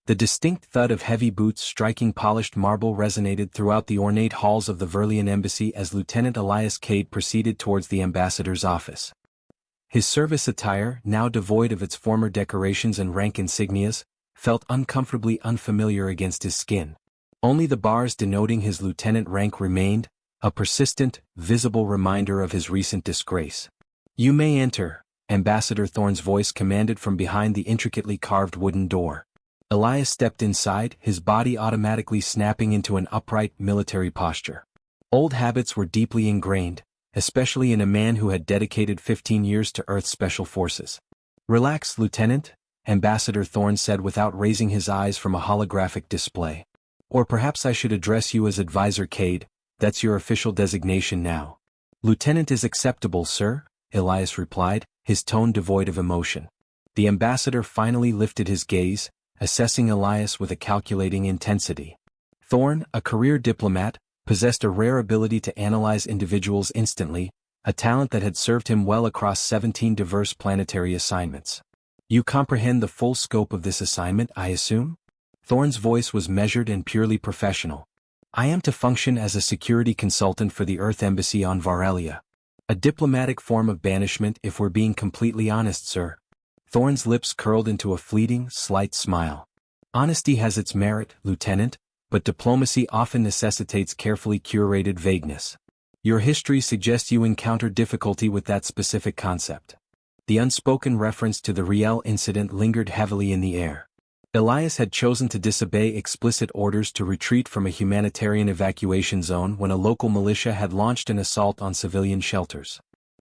The distinct thud of heavy boots striking polished marble resonated throughout the ornate halls of the Varelian embassy as Lieutenant Elias Cade proceeded towards the ambassador's office. His service attire, now devoid of its former decorations and rank insignias, felt uncomfortably unfamiliar against his skin. Only the bars denoting his lieutenant rank remained, a persistent, visible reminder of his recent disgrace. "You may enter," Ambassador Thorn's voice commanded from behind the intricately carved wooden door. Elias stepped inside, his body automatically snapping into an upright, military posture. Old habits were deeply ingrained, especially in a man who had dedicated 15 years to Earth's special forces. "Relax, Lieutenant," Ambassador Thorn said without raising his eyes from a holographic display. "Or perhaps I should address you as Advisor Cade, that's your official designation now." "Lieutenant is acceptable, sir," Elias replied, his tone devoid of emotion. The ambassador finally lifted his gaze, assessing Elias with a calculating intensity. Thorn, a career diplomat, possessed a rare ability to analyze individuals instantly, a talent that had served him well across 17 diverse planetary assignments. "You comprehend the full scope of this assignment, I assume?" Thorn's voice was measured and purely professional. "I am to function as a security consultant for the Earth Embassy on Varelia. A diplomatic form of banishment if we're being completely honest, sir." Thorn's lips curled into a fleeting, slight smile. "Honesty has its merit, Lieutenant, but diplomacy often necessitates carefully curated vagueness. Your history suggests you encountered difficulty with that specific concept." The unspoken reference to the Riel incident lingered heavily in the air. Elias had chosen to disobey explicit orders to retreat from a humanitarian evacuation zone when a local militia had launched an assault on civilian shelters.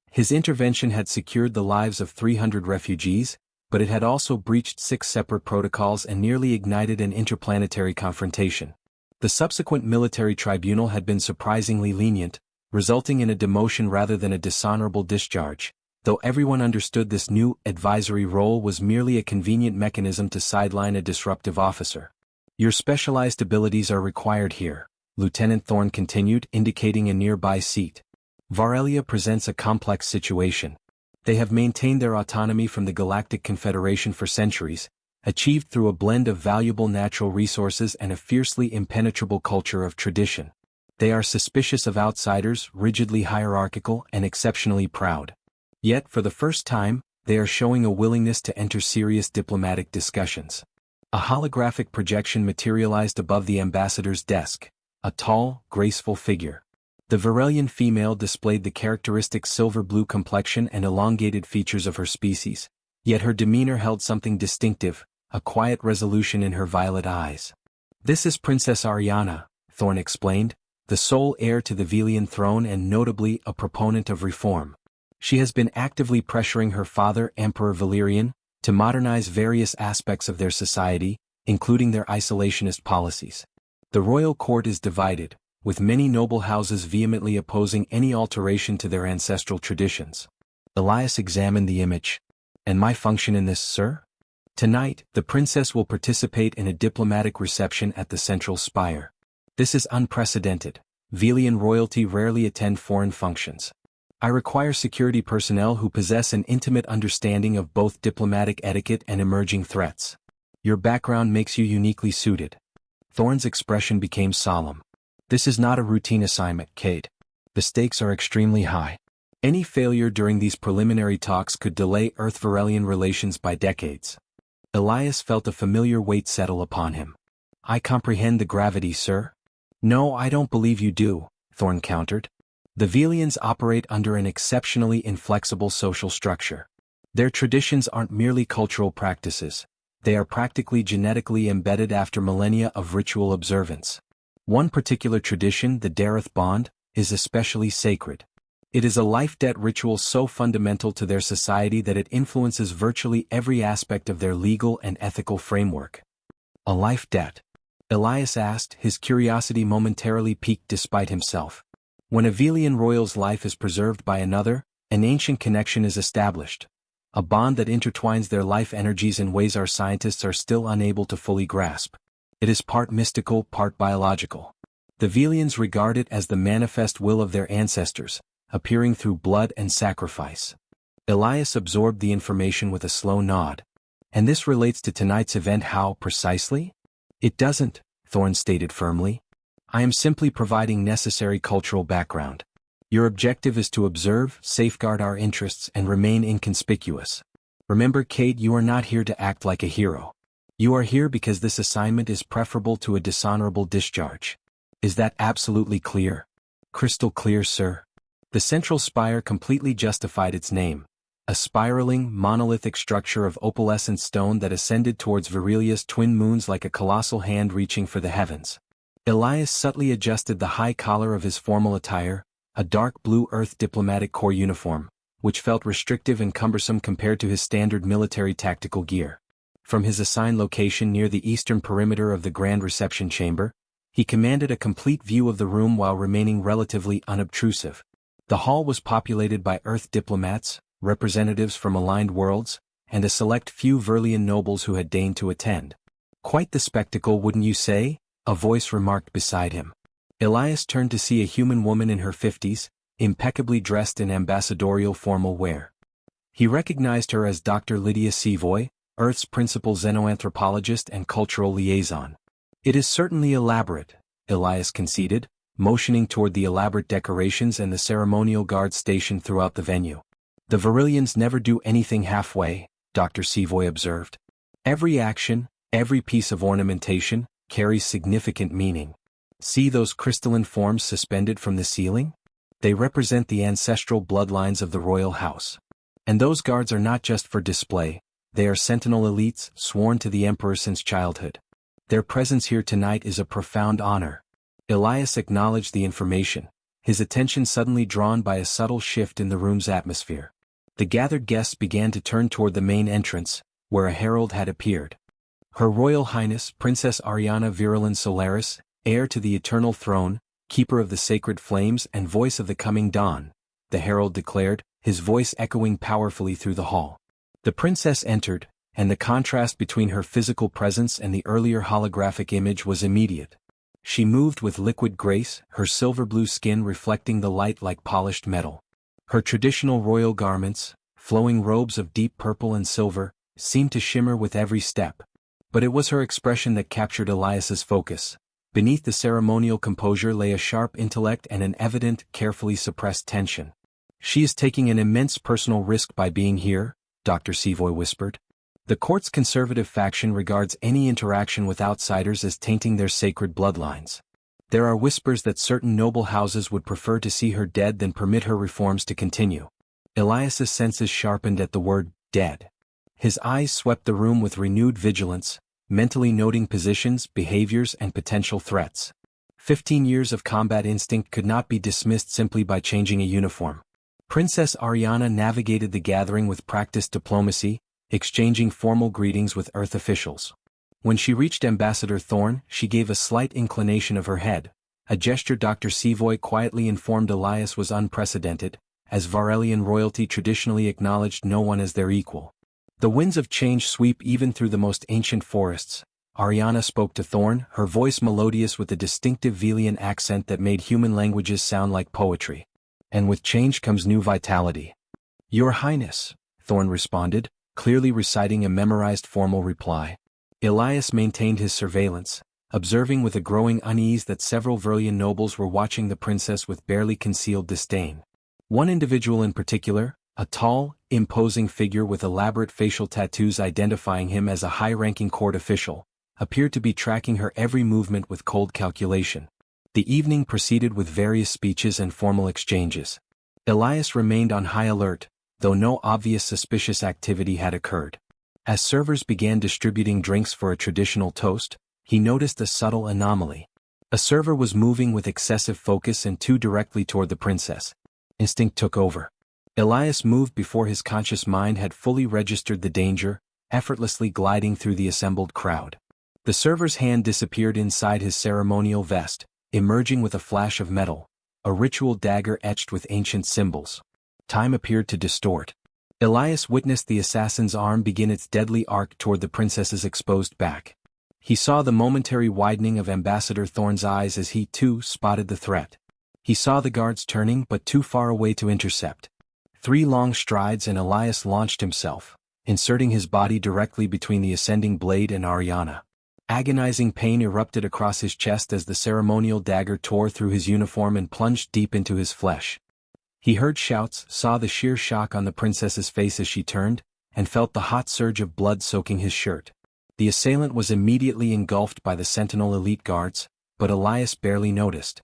His intervention had secured the lives of 300 refugees, but it had also breached 6 separate protocols and nearly ignited an interplanetary confrontation. The subsequent military tribunal had been surprisingly lenient, resulting in a demotion rather than a dishonorable discharge, though everyone understood this new advisory role was merely a convenient mechanism to sideline a disruptive officer. "Your specialized abilities are required here," Lieutenant Thorn continued, indicating a nearby seat. "Varelia presents a complex situation. They have maintained their autonomy from the Galactic Confederation for centuries, achieved through a blend of valuable natural resources and a fiercely impenetrable culture of tradition. They are suspicious of outsiders, rigidly hierarchical, and exceptionally proud. Yet, for the first time, they are showing a willingness to enter serious diplomatic discussions." A holographic projection materialized above the ambassador's desk, a tall, graceful figure. The Varelian female displayed the characteristic silver-blue complexion and elongated features of her species, yet her demeanor held something distinctive, a quiet resolution in her violet eyes. "This is Princess Ariana," Thorn explained, the sole heir to the Varelian throne and notably a proponent of reform. She has been actively pressuring her father, Emperor Valerian, to modernize various aspects of their society, including their isolationist policies. The royal court is divided, with many noble houses vehemently opposing any alteration to their ancestral traditions. Elias examined the image. "And my function in this, sir?" "Tonight, the princess will participate in a diplomatic reception at the Central Spire. This is unprecedented. Varelian royalty rarely attend foreign functions. I require security personnel who possess an intimate understanding of both diplomatic etiquette and emerging threats. Your background makes you uniquely suited." Thorn's expression became solemn. "This is not a routine assignment, Cade. The stakes are extremely high. Any failure during these preliminary talks could delay Earth-Varelian relations by decades." Elias felt a familiar weight settle upon him. "I comprehend the gravity, sir." "No, I don't believe you do," Thorn countered. "The Varelians operate under an exceptionally inflexible social structure. Their traditions aren't merely cultural practices. They are practically genetically embedded after millennia of ritual observance. One particular tradition, the Dareth Bond, is especially sacred. It is a life debt ritual so fundamental to their society that it influences virtually every aspect of their legal and ethical framework." "A life debt?" Elias asked, his curiosity momentarily piqued despite himself. "When a Varelian royal's life is preserved by another, an ancient connection is established. A bond that intertwines their life energies in ways our scientists are still unable to fully grasp. It is part mystical, part biological. The Varelians regard it as the manifest will of their ancestors, appearing through blood and sacrifice." Elias absorbed the information with a slow nod. "And this relates to tonight's event how, precisely?" It doesn't, Thorn stated firmly. I am simply providing necessary cultural background. Your objective is to observe, safeguard our interests, and remain inconspicuous. Remember, Cade, you are not here to act like a hero. You are here because this assignment is preferable to a dishonorable discharge. Is that absolutely clear? Crystal clear, sir. The central spire completely justified its name, a spiraling, monolithic structure of opalescent stone that ascended towards Varelia's twin moons like a colossal hand reaching for the heavens. Elias subtly adjusted the high collar of his formal attire, a dark blue Earth diplomatic corps uniform, which felt restrictive and cumbersome compared to his standard military tactical gear. From his assigned location near the eastern perimeter of the grand reception chamber, he commanded a complete view of the room while remaining relatively unobtrusive. The hall was populated by Earth diplomats, representatives from aligned worlds, and a select few Varelian nobles who had deigned to attend. Quite the spectacle, wouldn't you say? A voice remarked beside him. Elias turned to see a human woman in her 50s, impeccably dressed in ambassadorial formal wear. He recognized her as Dr. Lydia Savoy, Earth's principal xenoanthropologist and cultural liaison. It is certainly elaborate, Elias conceded, motioning toward the elaborate decorations and the ceremonial guards stationed throughout the venue. The Varelians never do anything halfway, Dr. Savoy observed. Every action, every piece of ornamentation, carries significant meaning. See those crystalline forms suspended from the ceiling? They represent the ancestral bloodlines of the royal house. And those guards are not just for display, they are Sentinel elites sworn to the Emperor since childhood. Their presence here tonight is a profound honor. Elias acknowledged the information, his attention suddenly drawn by a subtle shift in the room's atmosphere. The gathered guests began to turn toward the main entrance, where a herald had appeared. Her Royal Highness Princess Ariana Varelian Solaris, heir to the eternal throne, keeper of the sacred flames and voice of the coming dawn, the herald declared, his voice echoing powerfully through the hall. The princess entered, and the contrast between her physical presence and the earlier holographic image was immediate. She moved with liquid grace, her silver-blue skin reflecting the light like polished metal. Her traditional royal garments, flowing robes of deep purple and silver, seemed to shimmer with every step. But it was her expression that captured Elias's focus. Beneath the ceremonial composure lay a sharp intellect and an evident, carefully suppressed tension. She is taking an immense personal risk by being here, Dr. Savoy whispered. The court's conservative faction regards any interaction with outsiders as tainting their sacred bloodlines. There are whispers that certain noble houses would prefer to see her dead than permit her reforms to continue. Elias's senses sharpened at the word, dead. His eyes swept the room with renewed vigilance, mentally noting positions, behaviors, and potential threats. 15 years of combat instinct could not be dismissed simply by changing a uniform. Princess Ariana navigated the gathering with practiced diplomacy, exchanging formal greetings with Earth officials. When she reached Ambassador Thorn, she gave a slight inclination of her head, a gesture Dr. Savoy quietly informed Elias was unprecedented, as Varelian royalty traditionally acknowledged no one as their equal. The winds of change sweep even through the most ancient forests. Ariana spoke to Thorn, her voice melodious with a distinctive Varelian accent that made human languages sound like poetry. And with change comes new vitality. Your Highness, Thorn responded, clearly reciting a memorized formal reply. Elias maintained his surveillance, observing with a growing unease that several Varelian nobles were watching the princess with barely concealed disdain. One individual in particular, a tall, imposing figure with elaborate facial tattoos identifying him as a high-ranking court official, appeared to be tracking her every movement with cold calculation. The evening proceeded with various speeches and formal exchanges. Elias remained on high alert, though no obvious suspicious activity had occurred. As servers began distributing drinks for a traditional toast, he noticed a subtle anomaly. A server was moving with excessive focus and too directly toward the princess. Instinct took over. Elias moved before his conscious mind had fully registered the danger, effortlessly gliding through the assembled crowd. The server's hand disappeared inside his ceremonial vest, emerging with a flash of metal, a ritual dagger etched with ancient symbols. Time appeared to distort. Elias witnessed the assassin's arm begin its deadly arc toward the princess's exposed back. He saw the momentary widening of Ambassador Thorn's eyes as he, too, spotted the threat. He saw the guards turning but too far away to intercept. 3 long strides and Elias launched himself, inserting his body directly between the ascending blade and Ariana. Agonizing pain erupted across his chest as the ceremonial dagger tore through his uniform and plunged deep into his flesh. He heard shouts, saw the sheer shock on the princess's face as she turned, and felt the hot surge of blood soaking his shirt. The assailant was immediately engulfed by the Sentinel elite guards, but Elias barely noticed.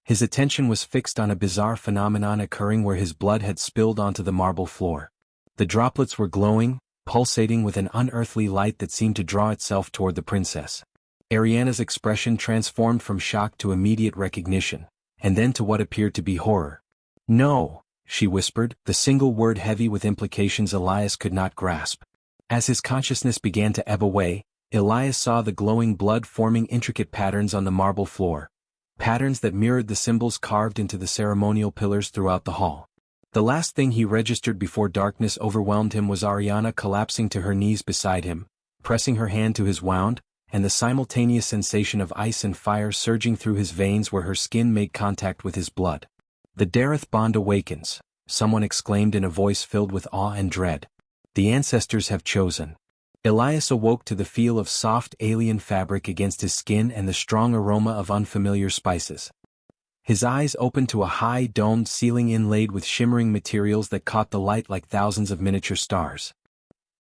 His attention was fixed on a bizarre phenomenon occurring where his blood had spilled onto the marble floor. The droplets were glowing, pulsating with an unearthly light that seemed to draw itself toward the princess. Ariana's expression transformed from shock to immediate recognition, and then to what appeared to be horror. "No," she whispered, the single word heavy with implications Elias could not grasp. As his consciousness began to ebb away, Elias saw the glowing blood forming intricate patterns on the marble floor, patterns that mirrored the symbols carved into the ceremonial pillars throughout the hall. The last thing he registered before darkness overwhelmed him was Ariana collapsing to her knees beside him, pressing her hand to his wound, and the simultaneous sensation of ice and fire surging through his veins where her skin made contact with his blood. "The Dareth Bond awakens," someone exclaimed in a voice filled with awe and dread. "The ancestors have chosen." Elias awoke to the feel of soft alien fabric against his skin and the strong aroma of unfamiliar spices. His eyes opened to a high domed ceiling inlaid with shimmering materials that caught the light like thousands of miniature stars.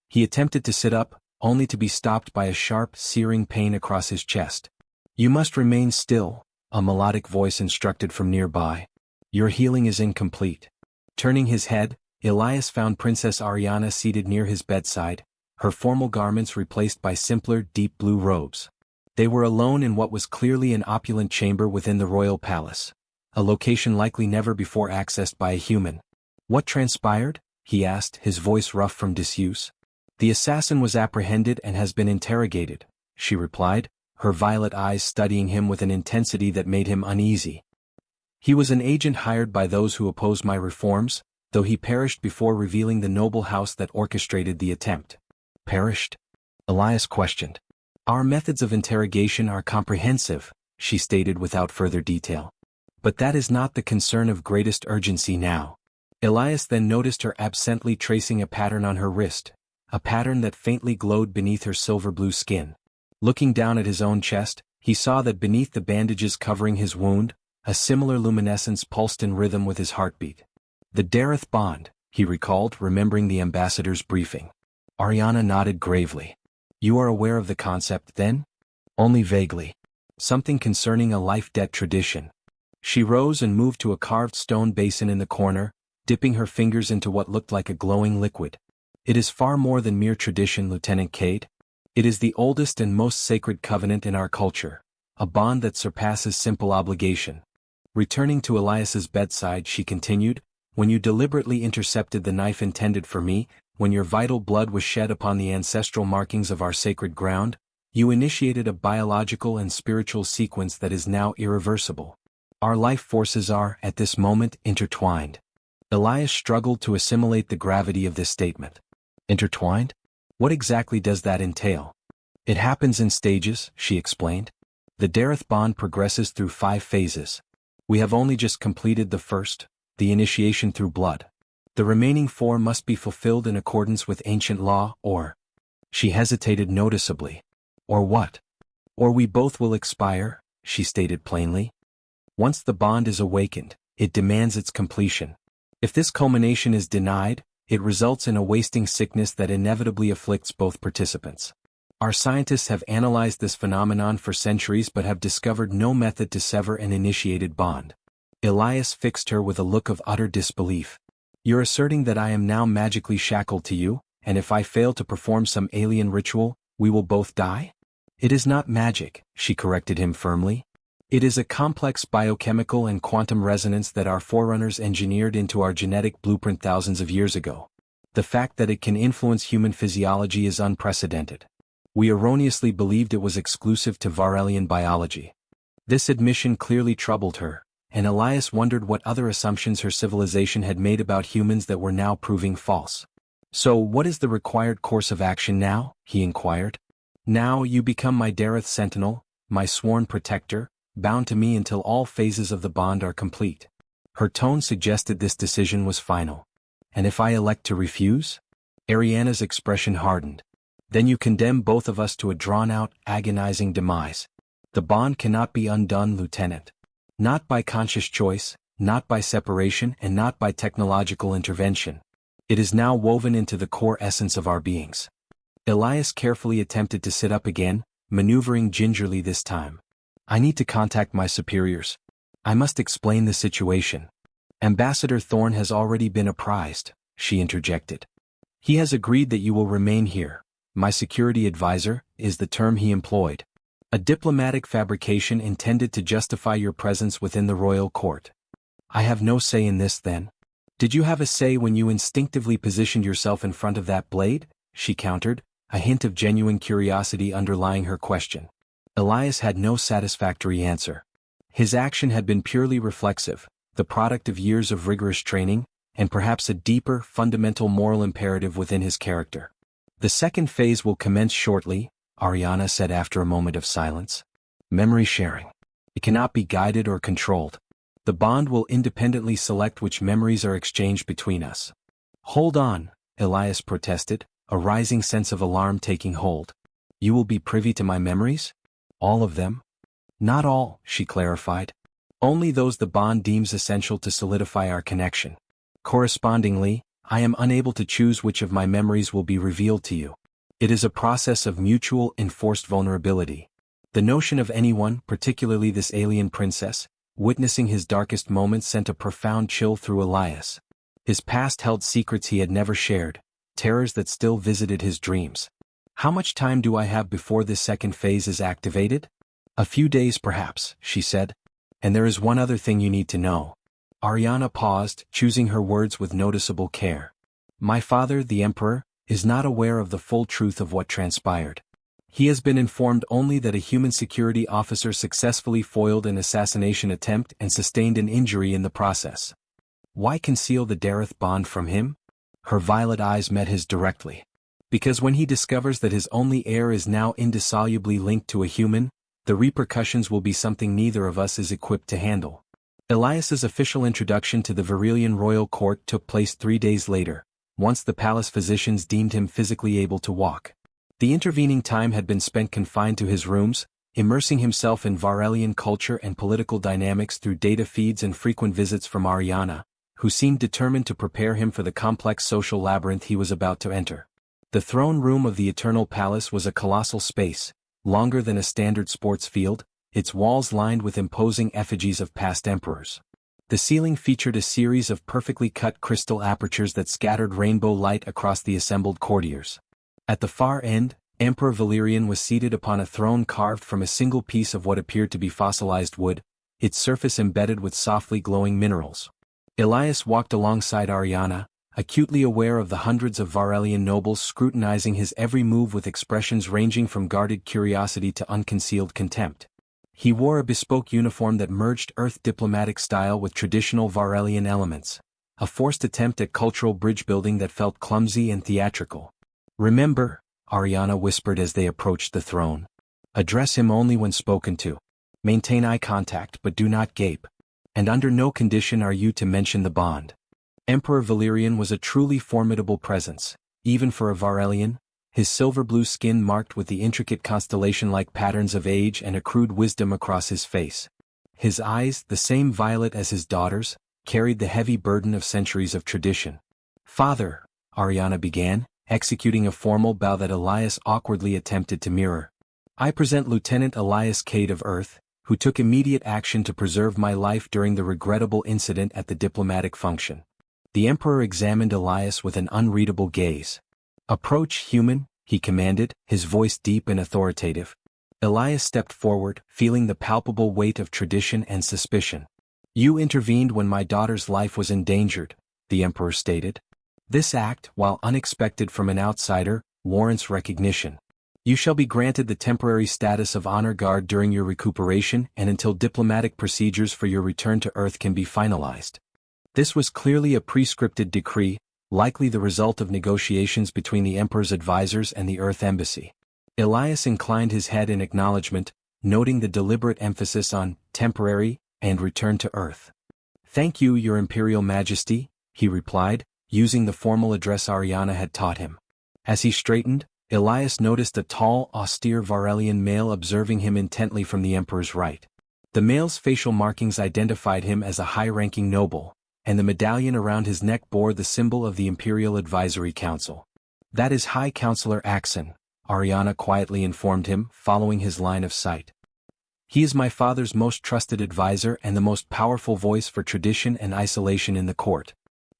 He attempted to sit up, only to be stopped by a sharp, searing pain across his chest. "You must remain still," a melodic voice instructed from nearby. "Your healing is incomplete." Turning his head, Elias found Princess Ariana seated near his bedside, her formal garments replaced by simpler, deep blue robes. They were alone in what was clearly an opulent chamber within the royal palace, a location likely never before accessed by a human. "What transpired?" he asked, his voice rough from disuse. "The assassin was apprehended and has been interrogated," she replied, her violet eyes studying him with an intensity that made him uneasy. "He was an agent hired by those who oppose my reforms, though he perished before revealing the noble house that orchestrated the attempt." "Perished?" Elias questioned. "Our methods of interrogation are comprehensive," she stated without further detail. "But that is not the concern of greatest urgency now." Elias then noticed her absently tracing a pattern on her wrist, a pattern that faintly glowed beneath her silver-blue skin. Looking down at his own chest, he saw that beneath the bandages covering his wound, a similar luminescence pulsed in rhythm with his heartbeat. "The Dareth Bond," he recalled, remembering the ambassador's briefing. Ariana nodded gravely. "You are aware of the concept, then?" "Only vaguely. Something concerning a life-debt tradition." She rose and moved to a carved stone basin in the corner, dipping her fingers into what looked like a glowing liquid. "It is far more than mere tradition, Lieutenant Cade. It is the oldest and most sacred covenant in our culture, a bond that surpasses simple obligation." Returning to Elias's bedside, she continued, "When you deliberately intercepted the knife intended for me, when your vital blood was shed upon the ancestral markings of our sacred ground, you initiated a biological and spiritual sequence that is now irreversible. Our life forces are, at this moment, intertwined." Elias struggled to assimilate the gravity of this statement. "Intertwined? What exactly does that entail?" "It happens in stages," she explained. "The Dareth Bond progresses through 5 phases. We have only just completed the first, the initiation through blood. The remaining 4 must be fulfilled in accordance with ancient law, or—" She hesitated noticeably. "Or what?" "Or we both will expire," she stated plainly. "Once the bond is awakened, it demands its completion. If this culmination is denied, it results in a wasting sickness that inevitably afflicts both participants. Our scientists have analyzed this phenomenon for centuries but have discovered no method to sever an initiated bond." Elias fixed her with a look of utter disbelief. "You're asserting that I am now magically shackled to you, and if I fail to perform some alien ritual, we will both die?" "It is not magic," she corrected him firmly. "It is a complex biochemical and quantum resonance that our forerunners engineered into our genetic blueprint thousands of years ago. The fact that it can influence human physiology is unprecedented. We erroneously believed it was exclusive to Varelian biology." This admission clearly troubled her, and Elias wondered what other assumptions her civilization had made about humans that were now proving false. "So what is the required course of action now?" he inquired. "Now you become my Dareth Sentinel, my sworn protector, bound to me until all phases of the bond are complete." Her tone suggested this decision was final. "And if I elect to refuse?" Ariana's expression hardened. Then you condemn both of us to a drawn-out, agonizing demise. The bond cannot be undone, Lieutenant. Not by conscious choice, not by separation, and not by technological intervention. It is now woven into the core essence of our beings. Elias carefully attempted to sit up again, maneuvering gingerly this time. I need to contact my superiors. I must explain the situation. Ambassador Thorne has already been apprised, she interjected. He has agreed that you will remain here. My security advisor, is the term he employed. A diplomatic fabrication intended to justify your presence within the royal court. I have no say in this then. Did you have a say when you instinctively positioned yourself in front of that blade? She countered, a hint of genuine curiosity underlying her question. Elias had no satisfactory answer. His action had been purely reflexive, the product of years of rigorous training, and perhaps a deeper, fundamental moral imperative within his character. The second phase will commence shortly, Ariana said after a moment of silence. Memory sharing. It cannot be guided or controlled. The bond will independently select which memories are exchanged between us. Hold on, Elias protested, a rising sense of alarm taking hold. You will be privy to my memories? All of them? Not all, she clarified. Only those the bond deems essential to solidify our connection. Correspondingly, I am unable to choose which of my memories will be revealed to you. It is a process of mutual enforced vulnerability. The notion of anyone, particularly this alien princess, witnessing his darkest moments sent a profound chill through Elias. His past held secrets he had never shared, terrors that still visited his dreams. How much time do I have before this second phase is activated? A few days perhaps, she said. And there is one other thing you need to know. Ariana paused, choosing her words with noticeable care. My father, the Emperor, is not aware of the full truth of what transpired. He has been informed only that a human security officer successfully foiled an assassination attempt and sustained an injury in the process. Why conceal the Dareth Bond from him? Her violet eyes met his directly. Because when he discovers that his only heir is now indissolubly linked to a human, the repercussions will be something neither of us is equipped to handle. Elias's official introduction to the Varelian royal court took place 3 days later, once the palace physicians deemed him physically able to walk. The intervening time had been spent confined to his rooms, immersing himself in Varelian culture and political dynamics through data feeds and frequent visits from Ariana, who seemed determined to prepare him for the complex social labyrinth he was about to enter. The throne room of the Eternal Palace was a colossal space, longer than a standard sports field, its walls lined with imposing effigies of past emperors. The ceiling featured a series of perfectly cut crystal apertures that scattered rainbow light across the assembled courtiers. At the far end, Emperor Valerian was seated upon a throne carved from a single piece of what appeared to be fossilized wood, its surface embedded with softly glowing minerals. Elias walked alongside Ariana, acutely aware of the hundreds of Varelian nobles scrutinizing his every move with expressions ranging from guarded curiosity to unconcealed contempt. He wore a bespoke uniform that merged Earth diplomatic style with traditional Varelian elements, a forced attempt at cultural bridge-building that felt clumsy and theatrical. Remember, Ariana whispered as they approached the throne. Address him only when spoken to. Maintain eye contact but do not gape. And under no condition are you to mention the bond. Emperor Valerian was a truly formidable presence, even for a Varelian, his silver-blue skin marked with the intricate constellation-like patterns of age and accrued wisdom across his face. His eyes, the same violet as his daughter's, carried the heavy burden of centuries of tradition. Father, Ariana began, executing a formal bow that Elias awkwardly attempted to mirror. I present Lieutenant Elias Cade of Earth, who took immediate action to preserve my life during the regrettable incident at the diplomatic function. The Emperor examined Elias with an unreadable gaze. Approach, human, he commanded, his voice deep and authoritative. Elias stepped forward, feeling the palpable weight of tradition and suspicion. You intervened when my daughter's life was endangered, the Emperor stated. This act, while unexpected from an outsider, warrants recognition. You shall be granted the temporary status of honor guard during your recuperation and until diplomatic procedures for your return to Earth can be finalized. This was clearly a prescripted decree, likely the result of negotiations between the Emperor's advisors and the Earth Embassy. Elias inclined his head in acknowledgement, noting the deliberate emphasis on temporary and return to Earth. Thank you, Your Imperial Majesty, he replied, using the formal address Ariana had taught him. As he straightened, Elias noticed a tall, austere Varelian male observing him intently from the Emperor's right. The male's facial markings identified him as a high-ranking noble, and the medallion around his neck bore the symbol of the Imperial Advisory Council. "That is High Counselor Axen," Ariana quietly informed him, following his line of sight. "He is my father's most trusted advisor and the most powerful voice for tradition and isolation in the court.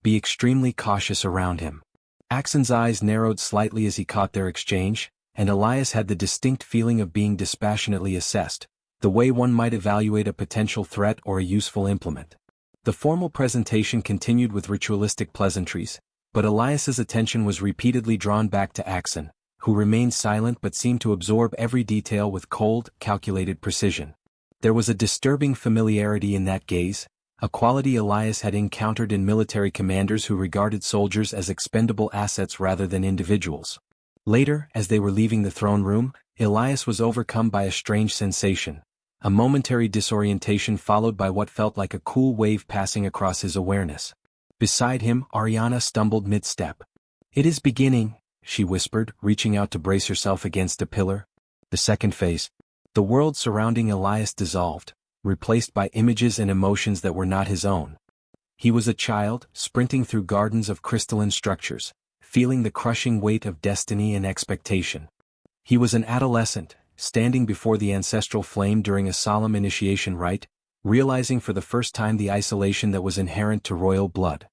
Be extremely cautious around him." Axen's eyes narrowed slightly as he caught their exchange, and Elias had the distinct feeling of being dispassionately assessed, the way one might evaluate a potential threat or a useful implement. The formal presentation continued with ritualistic pleasantries, but Elias's attention was repeatedly drawn back to Axen, who remained silent but seemed to absorb every detail with cold, calculated precision. There was a disturbing familiarity in that gaze, a quality Elias had encountered in military commanders who regarded soldiers as expendable assets rather than individuals. Later, as they were leaving the throne room, Elias was overcome by a strange sensation, a momentary disorientation followed by what felt like a cool wave passing across his awareness. Beside him, Ariana stumbled mid-step. "It is beginning," she whispered, reaching out to brace herself against a pillar. The second phase. The world surrounding Elias dissolved, replaced by images and emotions that were not his own. He was a child, sprinting through gardens of crystalline structures, feeling the crushing weight of destiny and expectation. He was an adolescent, standing before the ancestral flame during a solemn initiation rite, realizing for the first time the isolation that was inherent to royal blood.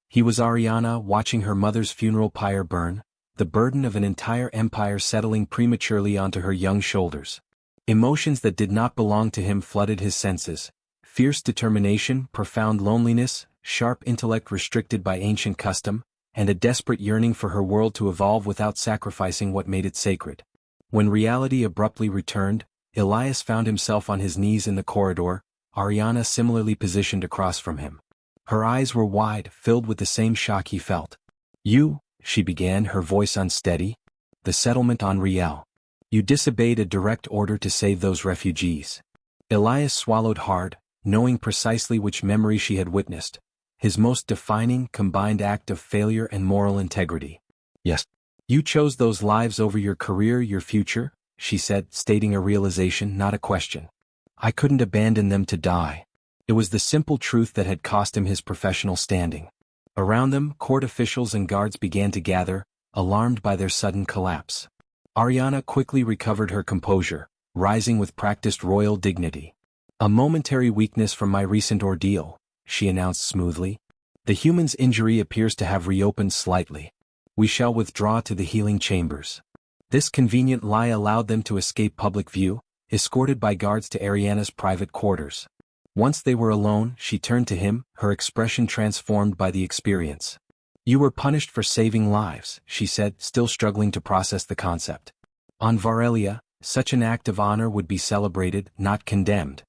He was Ariana watching her mother's funeral pyre burn, the burden of an entire empire settling prematurely onto her young shoulders. Emotions that did not belong to him flooded his senses: fierce determination, profound loneliness, sharp intellect restricted by ancient custom, and a desperate yearning for her world to evolve without sacrificing what made it sacred. When reality abruptly returned, Elias found himself on his knees in the corridor, Ariana similarly positioned across from him. Her eyes were wide, filled with the same shock he felt. "You," she began, her voice unsteady. "The settlement on Riel. You disobeyed a direct order to save those refugees." Elias swallowed hard, knowing precisely which memory she had witnessed, his most defining, combined act of failure and moral integrity. "Yes. You chose those lives over your career, your future," she said, stating a realization, not a question. "I couldn't abandon them to die." It was the simple truth that had cost him his professional standing. Around them, court officials and guards began to gather, alarmed by their sudden collapse. Ariana quickly recovered her composure, rising with practiced royal dignity. "A momentary weakness from my recent ordeal," she announced smoothly. "The human's injury appears to have reopened slightly. We shall withdraw to the healing chambers." This convenient lie allowed them to escape public view, escorted by guards to Ariana's private quarters. Once they were alone, she turned to him, her expression transformed by the experience. "You were punished for saving lives," she said, still struggling to process the concept. "On Varelia, such an act of honor would be celebrated, not condemned."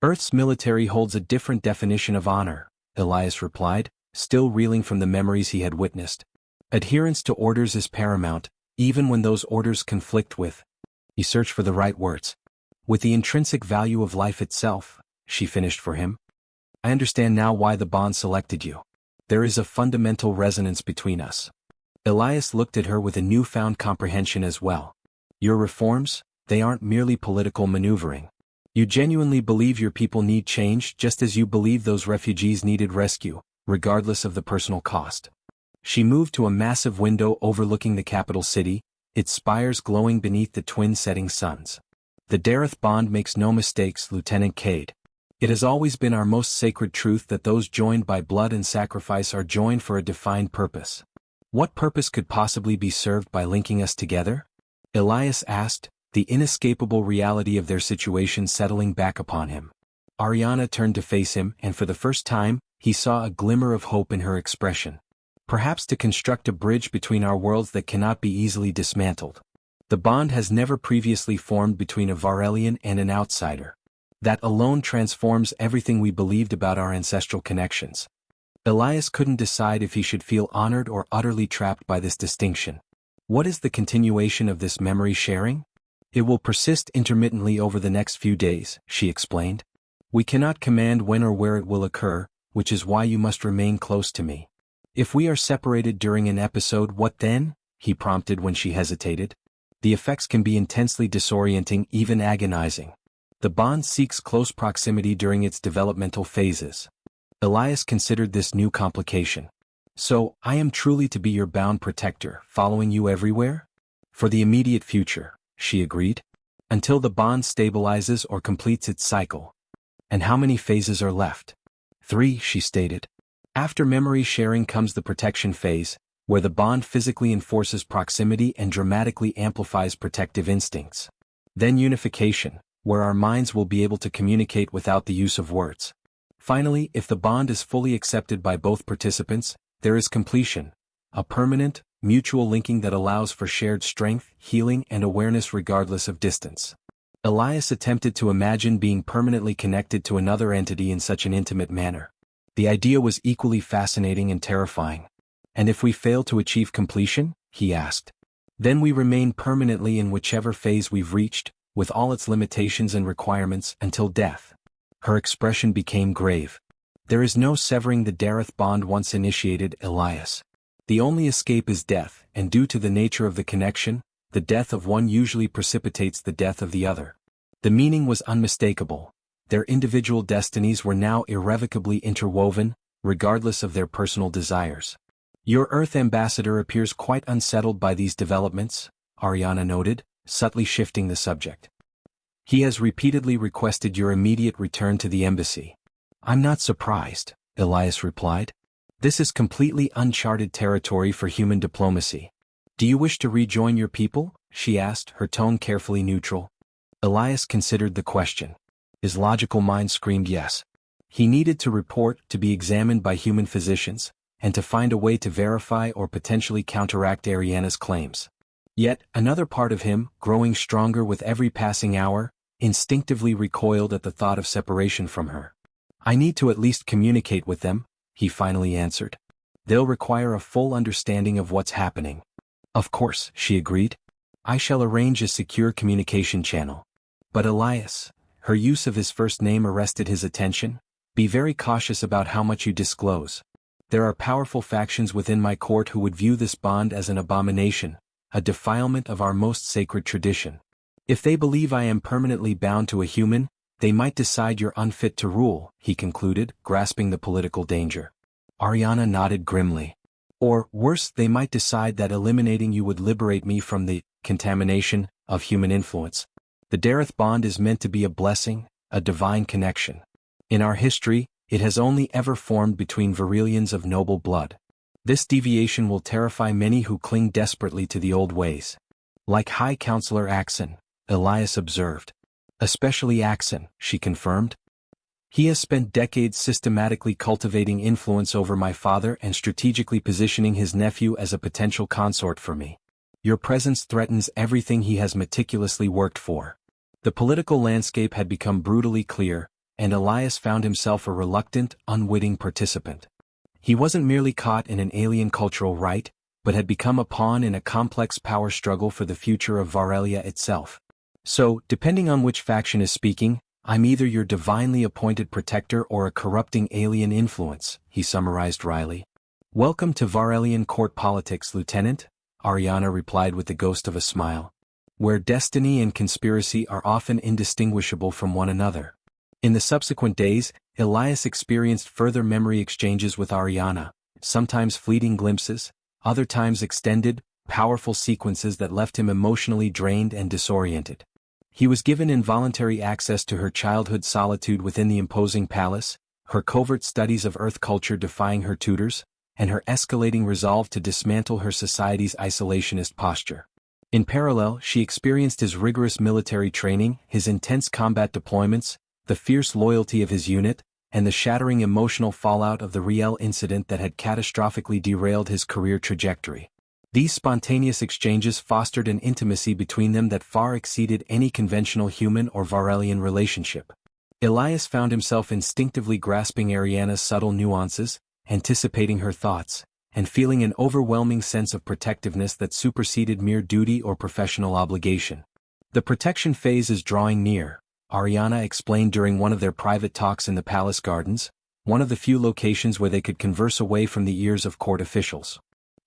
"Earth's military holds a different definition of honor," Elias replied, still reeling from the memories he had witnessed. "Adherence to orders is paramount, even when those orders conflict with—" He searched for the right words. "With the intrinsic value of life itself," she finished for him. "I understand now why the Bond selected you. There is a fundamental resonance between us." Elias looked at her with a newfound comprehension as well. "Your reforms, they aren't merely political maneuvering. You genuinely believe your people need change just as you believe those refugees needed rescue, regardless of the personal cost." She moved to a massive window overlooking the capital city, its spires glowing beneath the twin setting suns. "The Dareth Bond makes no mistakes, Lieutenant Cade. It has always been our most sacred truth that those joined by blood and sacrifice are joined for a defined purpose." "What purpose could possibly be served by linking us together?" Elias asked, the inescapable reality of their situation settling back upon him. Ariana turned to face him, and for the first time, he saw a glimmer of hope in her expression. "Perhaps to construct a bridge between our worlds that cannot be easily dismantled. The bond has never previously formed between a Varelian and an outsider. That alone transforms everything we believed about our ancestral connections." Elias couldn't decide if he should feel honored or utterly trapped by this distinction. "What is the continuation of this memory sharing?" "It will persist intermittently over the next few days," she explained. "We cannot command when or where it will occur, which is why you must remain close to me." "If we are separated during an episode, what then?" he prompted when she hesitated. The effects can be intensely disorienting, even agonizing. The bond seeks close proximity during its developmental phases. Elias considered this new complication. So, I am truly to be your bound protector, following you everywhere? For the immediate future, she agreed. Until the bond stabilizes or completes its cycle. And how many phases are left? 3, she stated. After memory sharing comes the protection phase, where the bond physically enforces proximity and dramatically amplifies protective instincts. Then unification, where our minds will be able to communicate without the use of words. Finally, if the bond is fully accepted by both participants, there is completion, a permanent, mutual linking that allows for shared strength, healing, and awareness regardless of distance. Elias attempted to imagine being permanently connected to another entity in such an intimate manner. The idea was equally fascinating and terrifying. And if we fail to achieve completion? He asked. Then we remain permanently in whichever phase we've reached, with all its limitations and requirements, until death. Her expression became grave. There is no severing the Dareth Bond once initiated, Elias. The only escape is death, and due to the nature of the connection, the death of one usually precipitates the death of the other. The meaning was unmistakable. Their individual destinies were now irrevocably interwoven, regardless of their personal desires. Your Earth ambassador appears quite unsettled by these developments, Ariana noted, subtly shifting the subject. He has repeatedly requested your immediate return to the embassy. I'm not surprised, Elias replied. This is completely uncharted territory for human diplomacy. Do you wish to rejoin your people? She asked, her tone carefully neutral. Elias considered the question. His logical mind screamed yes. He needed to report, to be examined by human physicians, and to find a way to verify or potentially counteract Ariana's claims. Yet, another part of him, growing stronger with every passing hour, instinctively recoiled at the thought of separation from her. I need to at least communicate with them, he finally answered. They'll require a full understanding of what's happening. Of course, she agreed. I shall arrange a secure communication channel. But Elias, her use of his first name arrested his attention. Be very cautious about how much you disclose. There are powerful factions within my court who would view this bond as an abomination, a defilement of our most sacred tradition. If they believe I am permanently bound to a human, they might decide you're unfit to rule, he concluded, grasping the political danger. Ariana nodded grimly. Or, worse, they might decide that eliminating you would liberate me from the contamination of human influence. The Dareth Bond is meant to be a blessing, a divine connection. In our history, it has only ever formed between Varelians of noble blood. This deviation will terrify many who cling desperately to the old ways. Like High Counselor Axen, Elias observed. Especially Axen, she confirmed. He has spent decades systematically cultivating influence over my father and strategically positioning his nephew as a potential consort for me. Your presence threatens everything he has meticulously worked for. The political landscape had become brutally clear, and Elias found himself a reluctant, unwitting participant. He wasn't merely caught in an alien cultural rite, but had become a pawn in a complex power struggle for the future of Varelia itself. So, depending on which faction is speaking, I'm either your divinely appointed protector or a corrupting alien influence, he summarized wryly. Welcome to Varelian court politics, Lieutenant, Ariana replied with the ghost of a smile. Where destiny and conspiracy are often indistinguishable from one another. In the subsequent days, Elias experienced further memory exchanges with Ariana, sometimes fleeting glimpses, other times extended, powerful sequences that left him emotionally drained and disoriented. He was given involuntary access to her childhood solitude within the imposing palace, her covert studies of Earth culture defying her tutors, and her escalating resolve to dismantle her society's isolationist posture. In parallel, she experienced his rigorous military training, his intense combat deployments, the fierce loyalty of his unit, and the shattering emotional fallout of the Riel incident that had catastrophically derailed his career trajectory. These spontaneous exchanges fostered an intimacy between them that far exceeded any conventional human or Varelian relationship. Elias found himself instinctively grasping Ariana's subtle nuances, anticipating her thoughts, and feeling an overwhelming sense of protectiveness that superseded mere duty or professional obligation. The protection phase is drawing near, Ariana explained during one of their private talks in the palace gardens, one of the few locations where they could converse away from the ears of court officials.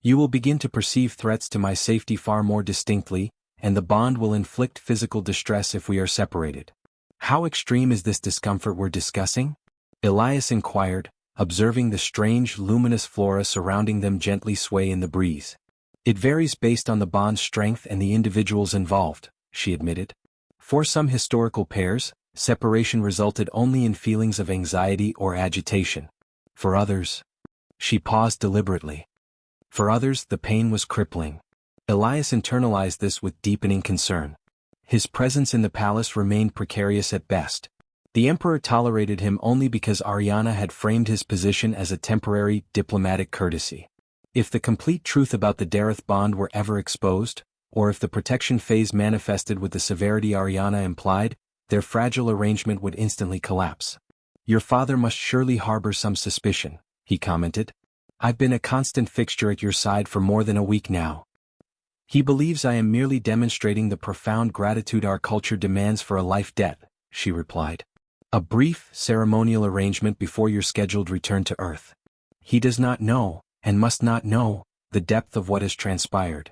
You will begin to perceive threats to my safety far more distinctly, and the bond will inflict physical distress if we are separated. How extreme is this discomfort we're discussing? Elias inquired, observing the strange luminous flora surrounding them gently sway in the breeze. It varies based on the bond's strength and the individuals involved, she admitted. For some historical pairs, separation resulted only in feelings of anxiety or agitation. For others, she paused deliberately. For others, the pain was crippling. Elias internalized this with deepening concern. His presence in the palace remained precarious at best. The emperor tolerated him only because Ariana had framed his position as a temporary, diplomatic courtesy. If the complete truth about the Dareth Bond were ever exposed, or if the protection phase manifested with the severity Ariana implied, their fragile arrangement would instantly collapse. "Your father must surely harbor some suspicion," he commented. "I've been a constant fixture at your side for more than a week now." "He believes I am merely demonstrating the profound gratitude our culture demands for a life debt," she replied. "A brief, ceremonial arrangement before your scheduled return to Earth. He does not know, and must not know, the depth of what has transpired."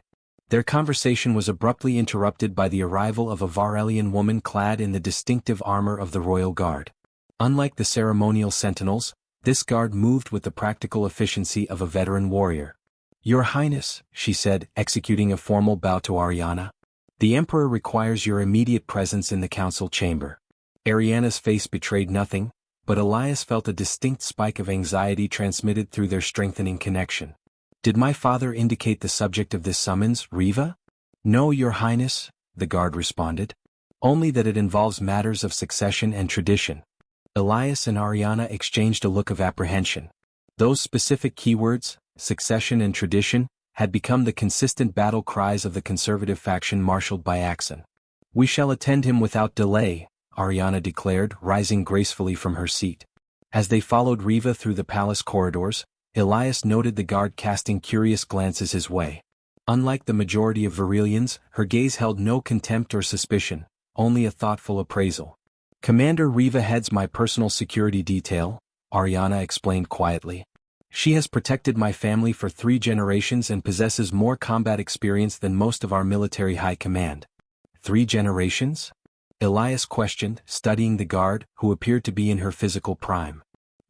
Their conversation was abruptly interrupted by the arrival of a Varelian woman clad in the distinctive armor of the Royal Guard. Unlike the ceremonial sentinels, this guard moved with the practical efficiency of a veteran warrior. "Your Highness," she said, executing a formal bow to Ariana. "The Emperor requires your immediate presence in the council chamber." Ariana's face betrayed nothing, but Elias felt a distinct spike of anxiety transmitted through their strengthening connection. "Did my father indicate the subject of this summons, Riva?" "No, Your Highness," the guard responded. "Only that it involves matters of succession and tradition." Elias and Ariana exchanged a look of apprehension. Those specific keywords, succession and tradition, had become the consistent battle cries of the conservative faction marshaled by Axen. "We shall attend him without delay," Ariana declared, rising gracefully from her seat. As they followed Riva through the palace corridors, Elias noted the guard casting curious glances his way. Unlike the majority of Varelians, her gaze held no contempt or suspicion, only a thoughtful appraisal. "Commander Riva heads my personal security detail," Ariana explained quietly. "She has protected my family for 3 generations and possesses more combat experience than most of our military high command." 3 generations? Elias questioned, studying the guard, who appeared to be in her physical prime.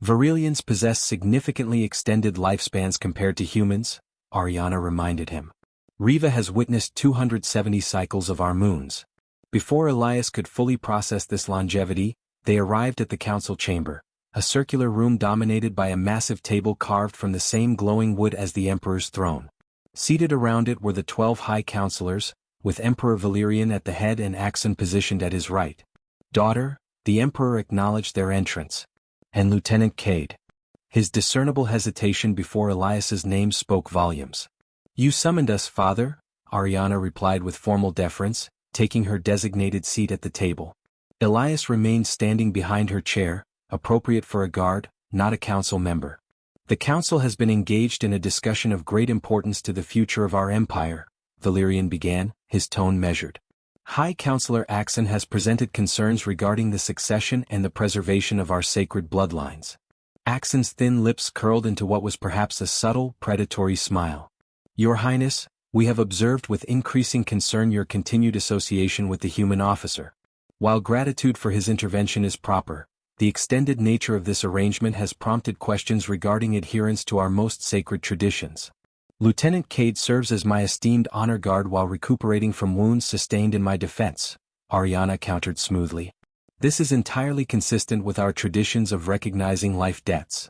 "Varelians possess significantly extended lifespans compared to humans," Ariana reminded him. "Riva has witnessed 270 cycles of our moons." Before Elias could fully process this longevity, they arrived at the council chamber, a circular room dominated by a massive table carved from the same glowing wood as the Emperor's throne. Seated around it were the 12 High Counselors, with Emperor Valerian at the head and Axen positioned at his right. "Daughter," the Emperor acknowledged their entrance. "And Lieutenant Cade." His discernible hesitation before Elias's name spoke volumes. "You summoned us, Father," Ariana replied with formal deference, taking her designated seat at the table. Elias remained standing behind her chair, appropriate for a guard, not a council member. "The council has been engaged in a discussion of great importance to the future of our empire," Valerian began, his tone measured. "High Counselor Axen has presented concerns regarding the succession and the preservation of our sacred bloodlines." Axen's thin lips curled into what was perhaps a subtle, predatory smile. "Your Highness, we have observed with increasing concern your continued association with the human officer. While gratitude for his intervention is proper, the extended nature of this arrangement has prompted questions regarding adherence to our most sacred traditions. Lieutenant Cade serves as my esteemed honor guard while recuperating from wounds sustained in my defense," Ariana countered smoothly. "This is entirely consistent with our traditions of recognizing life debts."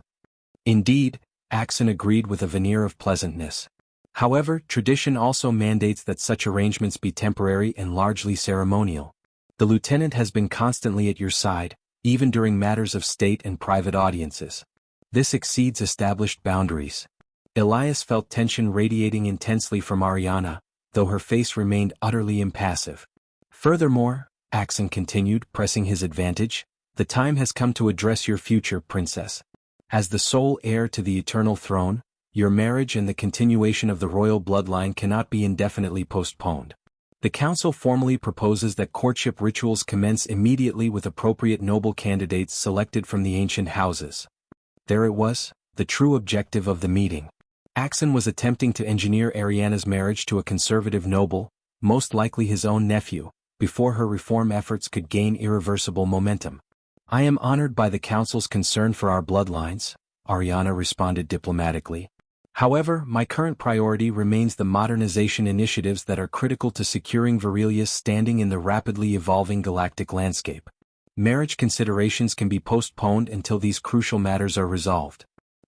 "Indeed," Axen agreed with a veneer of pleasantness. "However, tradition also mandates that such arrangements be temporary and largely ceremonial. The lieutenant has been constantly at your side, even during matters of state and private audiences. This exceeds established boundaries." Elias felt tension radiating intensely from Ariana, though her face remained utterly impassive. "Furthermore," Axen continued, pressing his advantage, "the time has come to address your future, Princess. As the sole heir to the eternal throne, your marriage and the continuation of the royal bloodline cannot be indefinitely postponed. The Council formally proposes that courtship rituals commence immediately with appropriate noble candidates selected from the ancient houses." There it was, the true objective of the meeting. Axen was attempting to engineer Ariana's marriage to a conservative noble, most likely his own nephew, before her reform efforts could gain irreversible momentum. I am honored by the Council's concern for our bloodlines, Ariana responded diplomatically. However, my current priority remains the modernization initiatives that are critical to securing Varelia's standing in the rapidly evolving galactic landscape. Marriage considerations can be postponed until these crucial matters are resolved.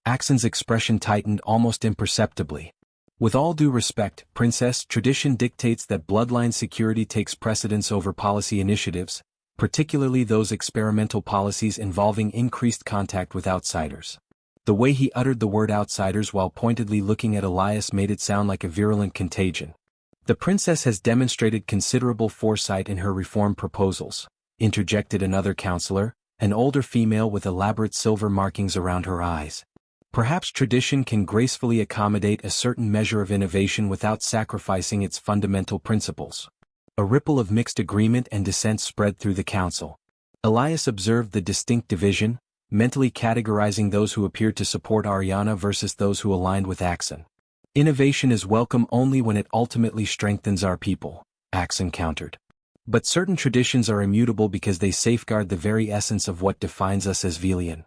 Axen's expression tightened almost imperceptibly. With all due respect, Princess, tradition dictates that bloodline security takes precedence over policy initiatives, particularly those experimental policies involving increased contact with outsiders. The way he uttered the word outsiders while pointedly looking at Elias made it sound like a virulent contagion. The princess has demonstrated considerable foresight in her reform proposals, interjected another counselor, an older female with elaborate silver markings around her eyes. Perhaps tradition can gracefully accommodate a certain measure of innovation without sacrificing its fundamental principles. A ripple of mixed agreement and dissent spread through the council. Elias observed the distinct division, mentally categorizing those who appeared to support Ariana versus those who aligned with Axen. Innovation is welcome only when it ultimately strengthens our people, Axen countered. But certain traditions are immutable because they safeguard the very essence of what defines us as Varelian.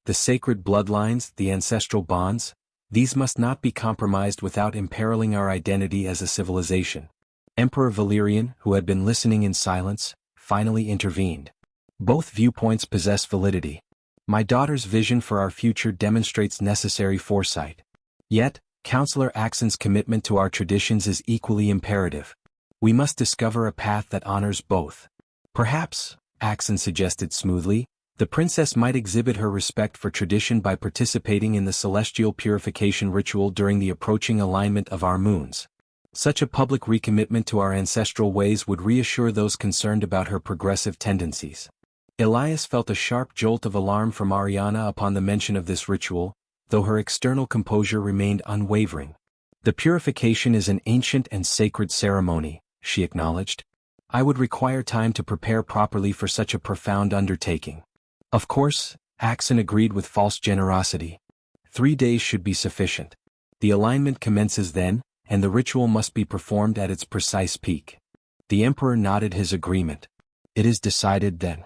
The sacred bloodlines, the ancestral bonds, these must not be compromised without imperiling our identity as a civilization. Emperor Valerian, who had been listening in silence, finally intervened. Both viewpoints possess validity. My daughter's vision for our future demonstrates necessary foresight. Yet, Counselor Axen's commitment to our traditions is equally imperative. We must discover a path that honors both. Perhaps, Axen suggested smoothly, the princess might exhibit her respect for tradition by participating in the celestial purification ritual during the approaching alignment of our moons. Such a public recommitment to our ancestral ways would reassure those concerned about her progressive tendencies. Elias felt a sharp jolt of alarm from Ariana upon the mention of this ritual, though her external composure remained unwavering. The purification is an ancient and sacred ceremony, she acknowledged. I would require time to prepare properly for such a profound undertaking. Of course, Axen agreed with false generosity. 3 days should be sufficient. The alignment commences then, and the ritual must be performed at its precise peak. The Emperor nodded his agreement. It is decided then.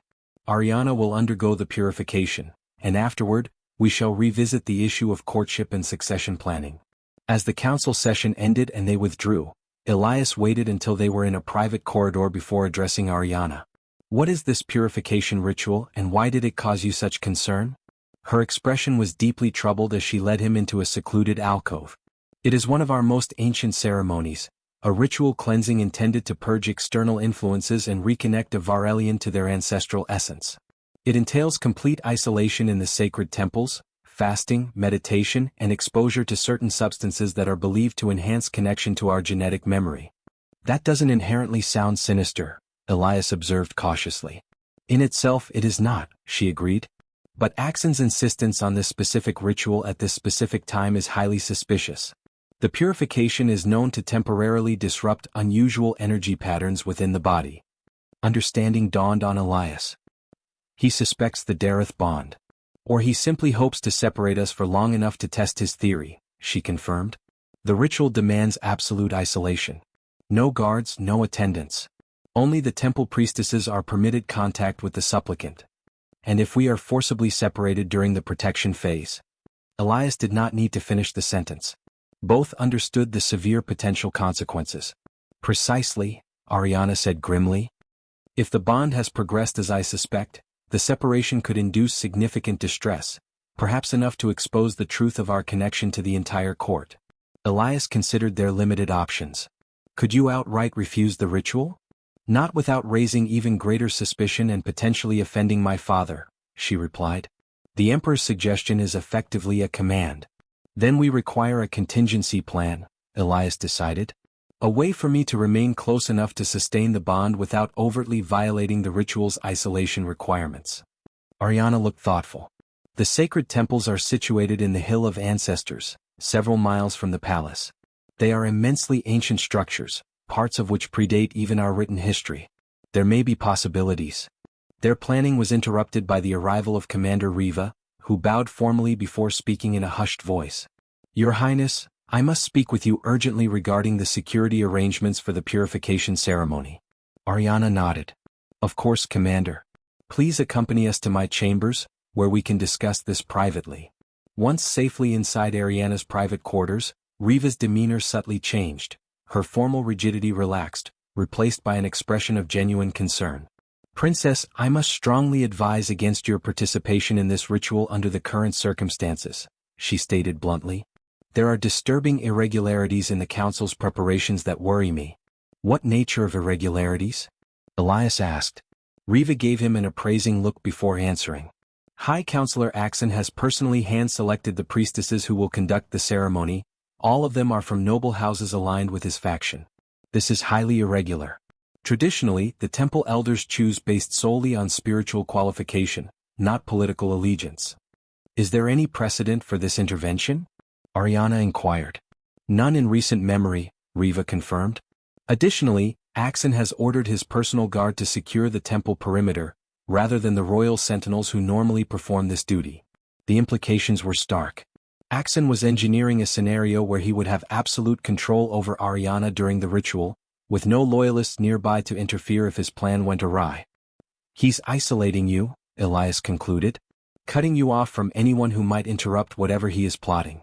Ariana will undergo the purification, and afterward, we shall revisit the issue of courtship and succession planning. As the council session ended and they withdrew, Elias waited until they were in a private corridor before addressing Ariana. What is this purification ritual and why did it cause you such concern? Her expression was deeply troubled as she led him into a secluded alcove. It is one of our most ancient ceremonies, a ritual cleansing intended to purge external influences and reconnect a Varelian to their ancestral essence. It entails complete isolation in the sacred temples, fasting, meditation, and exposure to certain substances that are believed to enhance connection to our genetic memory. That doesn't inherently sound sinister, Elias observed cautiously. In itself it is not, she agreed. But Axen's insistence on this specific ritual at this specific time is highly suspicious. The purification is known to temporarily disrupt unusual energy patterns within the body. Understanding dawned on Elias. He suspects the Dareth Bond. Or he simply hopes to separate us for long enough to test his theory, she confirmed. The ritual demands absolute isolation. No guards, no attendants. Only the temple priestesses are permitted contact with the supplicant. And if we are forcibly separated during the protection phase. Elias did not need to finish the sentence. Both understood the severe potential consequences. Precisely, Ariana said grimly. If the bond has progressed as I suspect, the separation could induce significant distress, perhaps enough to expose the truth of our connection to the entire court. Elias considered their limited options. Could you outright refuse the ritual? Not without raising even greater suspicion and potentially offending my father, she replied. The Emperor's suggestion is effectively a command. Then we require a contingency plan, Elias decided. A way for me to remain close enough to sustain the bond without overtly violating the ritual's isolation requirements. Ariana looked thoughtful. The sacred temples are situated in the Hill of Ancestors, several miles from the palace. They are immensely ancient structures, parts of which predate even our written history. There may be possibilities. Their planning was interrupted by the arrival of Commander Riva, who bowed formally before speaking in a hushed voice. Your Highness, I must speak with you urgently regarding the security arrangements for the purification ceremony. Ariana nodded. Of course, Commander. Please accompany us to my chambers, where we can discuss this privately. Once safely inside Ariana's private quarters, Riva's demeanor subtly changed. Her formal rigidity relaxed, replaced by an expression of genuine concern. Princess, I must strongly advise against your participation in this ritual under the current circumstances, she stated bluntly. There are disturbing irregularities in the Council's preparations that worry me. What nature of irregularities? Elias asked. Riva gave him an appraising look before answering. High Counselor Axen has personally hand-selected the priestesses who will conduct the ceremony. All of them are from noble houses aligned with his faction. This is highly irregular. Traditionally, the temple elders choose based solely on spiritual qualification, not political allegiance. Is there any precedent for this intervention? Ariana inquired. None in recent memory, Riva confirmed. Additionally, Axen has ordered his personal guard to secure the temple perimeter, rather than the royal sentinels who normally perform this duty. The implications were stark. Axen was engineering a scenario where he would have absolute control over Ariana during the ritual, with no loyalists nearby to interfere if his plan went awry. He's isolating you, Elias concluded, cutting you off from anyone who might interrupt whatever he is plotting.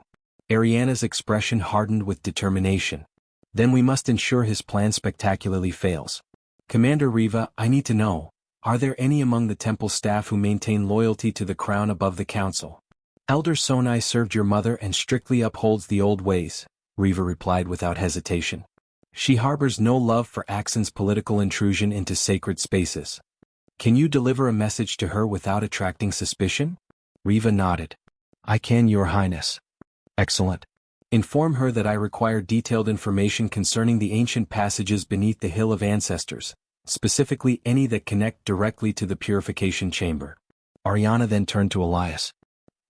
Ariana's expression hardened with determination. Then we must ensure his plan spectacularly fails. Commander Riva, I need to know, are there any among the temple staff who maintain loyalty to the crown above the council? Elder Sonai served your mother and strictly upholds the old ways, Riva replied without hesitation. She harbors no love for Axen's political intrusion into sacred spaces. Can you deliver a message to her without attracting suspicion? Riva nodded. I can, Your Highness. Excellent. Inform her that I require detailed information concerning the ancient passages beneath the Hill of Ancestors, specifically any that connect directly to the purification chamber. Ariana then turned to Elias.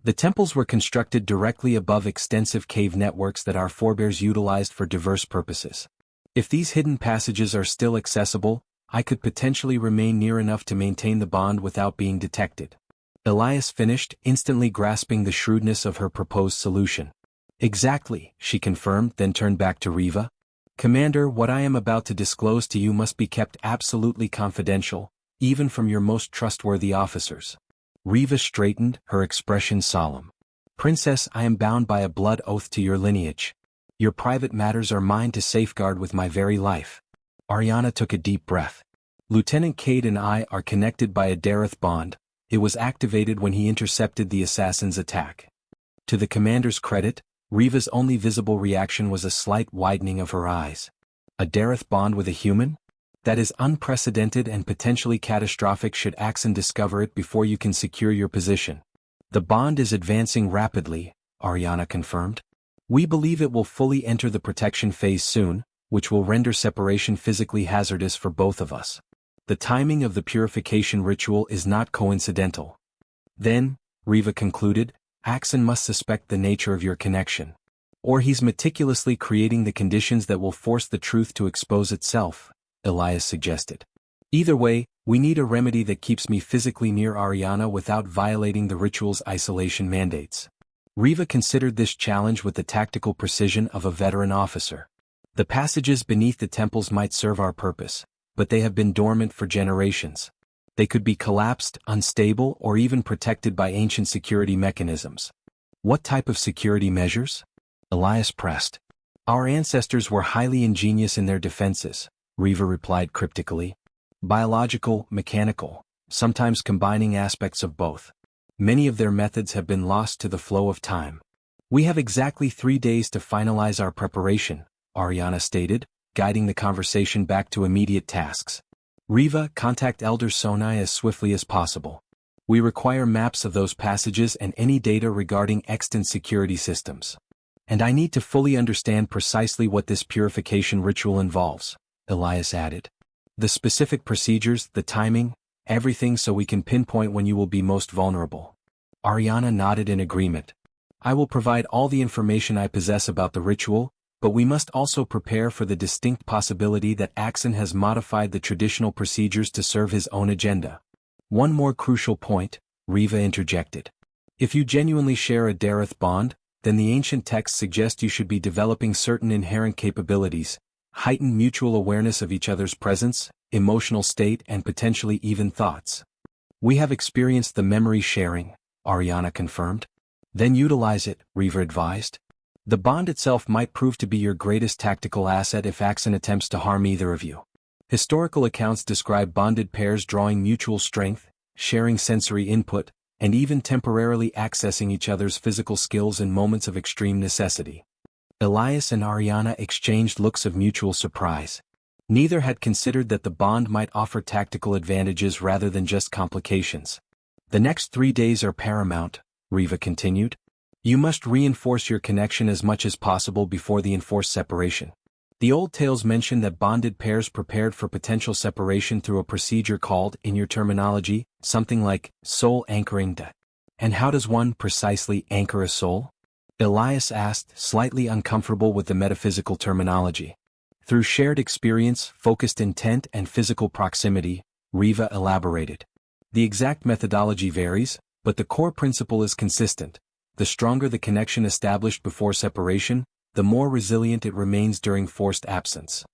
The temples were constructed directly above extensive cave networks that our forebears utilized for diverse purposes. If these hidden passages are still accessible, I could potentially remain near enough to maintain the bond without being detected. Elias finished, instantly grasping the shrewdness of her proposed solution. Exactly, she confirmed, then turned back to Riva. Commander, what I am about to disclose to you must be kept absolutely confidential, even from your most trustworthy officers. Riva straightened, her expression solemn. Princess, I am bound by a blood oath to your lineage. Your private matters are mine to safeguard with my very life. Ariana took a deep breath. Lieutenant Cade and I are connected by a Dareth Bond. It was activated when he intercepted the assassin's attack. To the commander's credit, Riva's only visible reaction was a slight widening of her eyes. A Dareth Bond with a human? That is unprecedented and potentially catastrophic should Axen discover it before you can secure your position. The bond is advancing rapidly, Ariana confirmed. We believe it will fully enter the protection phase soon, which will render separation physically hazardous for both of us. The timing of the purification ritual is not coincidental. Then, Riva concluded, Axen must suspect the nature of your connection. Or he's meticulously creating the conditions that will force the truth to expose itself, Elias suggested. Either way, we need a remedy that keeps me physically near Ariana without violating the ritual's isolation mandates. Riva considered this challenge with the tactical precision of a veteran officer. The passages beneath the temples might serve our purpose, but they have been dormant for generations. They could be collapsed, unstable, or even protected by ancient security mechanisms. What type of security measures? Elias pressed. Our ancestors were highly ingenious in their defenses, Riva replied cryptically. Biological, mechanical, sometimes combining aspects of both. Many of their methods have been lost to the flow of time. We have exactly 3 days to finalize our preparation, Ariana stated, guiding the conversation back to immediate tasks. Riva, contact Elder Sonai as swiftly as possible. We require maps of those passages and any data regarding extant security systems. And I need to fully understand precisely what this purification ritual involves, Elias added. The specific procedures, the timing, everything so we can pinpoint when you will be most vulnerable. Ariana nodded in agreement. I will provide all the information I possess about the ritual, but we must also prepare for the distinct possibility that Axen has modified the traditional procedures to serve his own agenda. One more crucial point, Riva interjected. If you genuinely share a Dareth Bond, then the ancient texts suggest you should be developing certain inherent capabilities, heightened mutual awareness of each other's presence, emotional state and potentially even thoughts. We have experienced the memory sharing, Ariana confirmed. Then utilize it, Riva advised. The bond itself might prove to be your greatest tactical asset if Axen attempts to harm either of you. Historical accounts describe bonded pairs drawing mutual strength, sharing sensory input, and even temporarily accessing each other's physical skills in moments of extreme necessity. Elias and Ariana exchanged looks of mutual surprise. Neither had considered that the bond might offer tactical advantages rather than just complications. The next 3 days are paramount, Riva continued. You must reinforce your connection as much as possible before the enforced separation. The old tales mention that bonded pairs prepared for potential separation through a procedure called, in your terminology, something like soul anchoring. And how does one precisely anchor a soul? Elias asked, slightly uncomfortable with the metaphysical terminology. Through shared experience, focused intent and physical proximity, Riva elaborated. The exact methodology varies, but the core principle is consistent. The stronger the connection established before separation, the more resilient it remains during forced absence.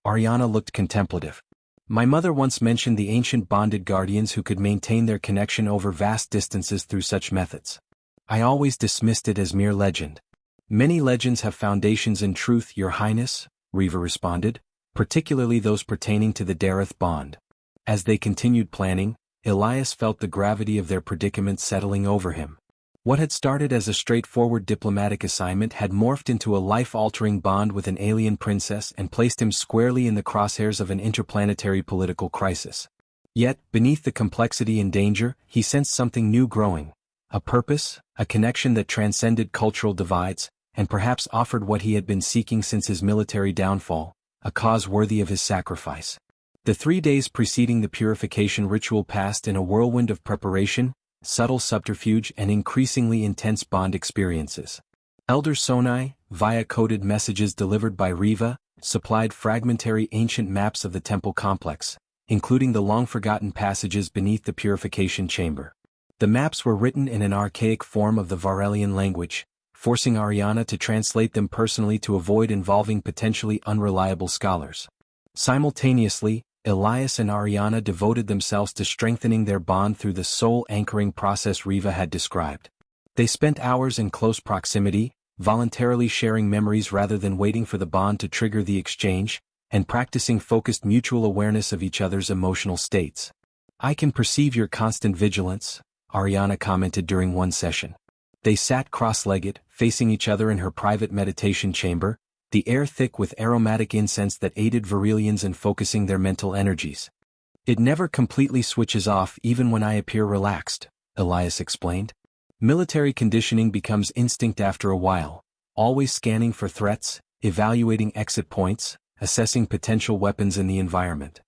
Ariana looked contemplative. My mother once mentioned the ancient bonded guardians who could maintain their connection over vast distances through such methods. I always dismissed it as mere legend. Many legends have foundations in truth, Your Highness, Riva responded, particularly those pertaining to the Dareth Bond. As they continued planning, Elias felt the gravity of their predicament settling over him. What had started as a straightforward diplomatic assignment had morphed into a life-altering bond with an alien princess and placed him squarely in the crosshairs of an interplanetary political crisis. Yet, beneath the complexity and danger, he sensed something new growing. A purpose, a connection that transcended cultural divides, and perhaps offered what he had been seeking since his military downfall, a cause worthy of his sacrifice. The 3 days preceding the Purification Ritual passed in a whirlwind of preparation, subtle subterfuge and increasingly intense bond experiences. Elder Sonai, via coded messages delivered by Riva, supplied fragmentary ancient maps of the temple complex, including the long-forgotten passages beneath the purification chamber. The maps were written in an archaic form of the Varelian language, forcing Ariana to translate them personally to avoid involving potentially unreliable scholars. Simultaneously, Elias and Ariana devoted themselves to strengthening their bond through the soul-anchoring process Riva had described. They spent hours in close proximity, voluntarily sharing memories rather than waiting for the bond to trigger the exchange, and practicing focused mutual awareness of each other's emotional states. I can perceive your constant vigilance, Ariana commented during one session. They sat cross-legged, facing each other in her private meditation chamber, the air thick with aromatic incense that aided Varelians in focusing their mental energies. It never completely switches off even when I appear relaxed, Elias explained. Military conditioning becomes instinct after a while, always scanning for threats, evaluating exit points, assessing potential weapons in the environment.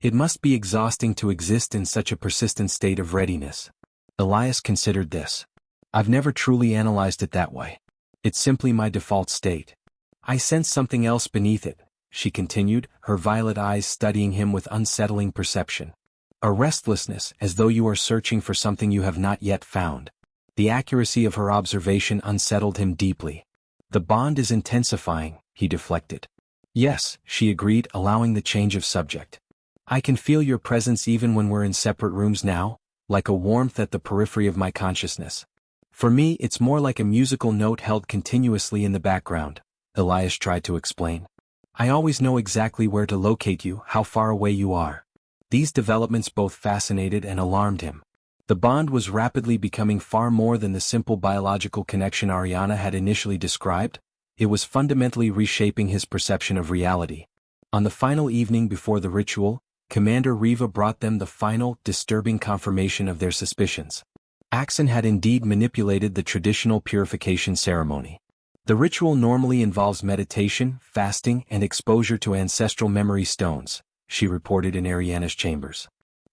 It must be exhausting to exist in such a persistent state of readiness. Elias considered this. I've never truly analyzed it that way. It's simply my default state. I sense something else beneath it, she continued, her violet eyes studying him with unsettling perception. A restlessness, as though you are searching for something you have not yet found. The accuracy of her observation unsettled him deeply. The bond is intensifying, he deflected. Yes, she agreed, allowing the change of subject. I can feel your presence even when we're in separate rooms now, like a warmth at the periphery of my consciousness. For me, it's more like a musical note held continuously in the background, Elias tried to explain. I always know exactly where to locate you, how far away you are. These developments both fascinated and alarmed him. The bond was rapidly becoming far more than the simple biological connection Ariana had initially described. It was fundamentally reshaping his perception of reality. On the final evening before the ritual, Commander Riva brought them the final, disturbing confirmation of their suspicions. Axen had indeed manipulated the traditional purification ceremony. The ritual normally involves meditation, fasting, and exposure to ancestral memory stones, she reported in Ariana's chambers.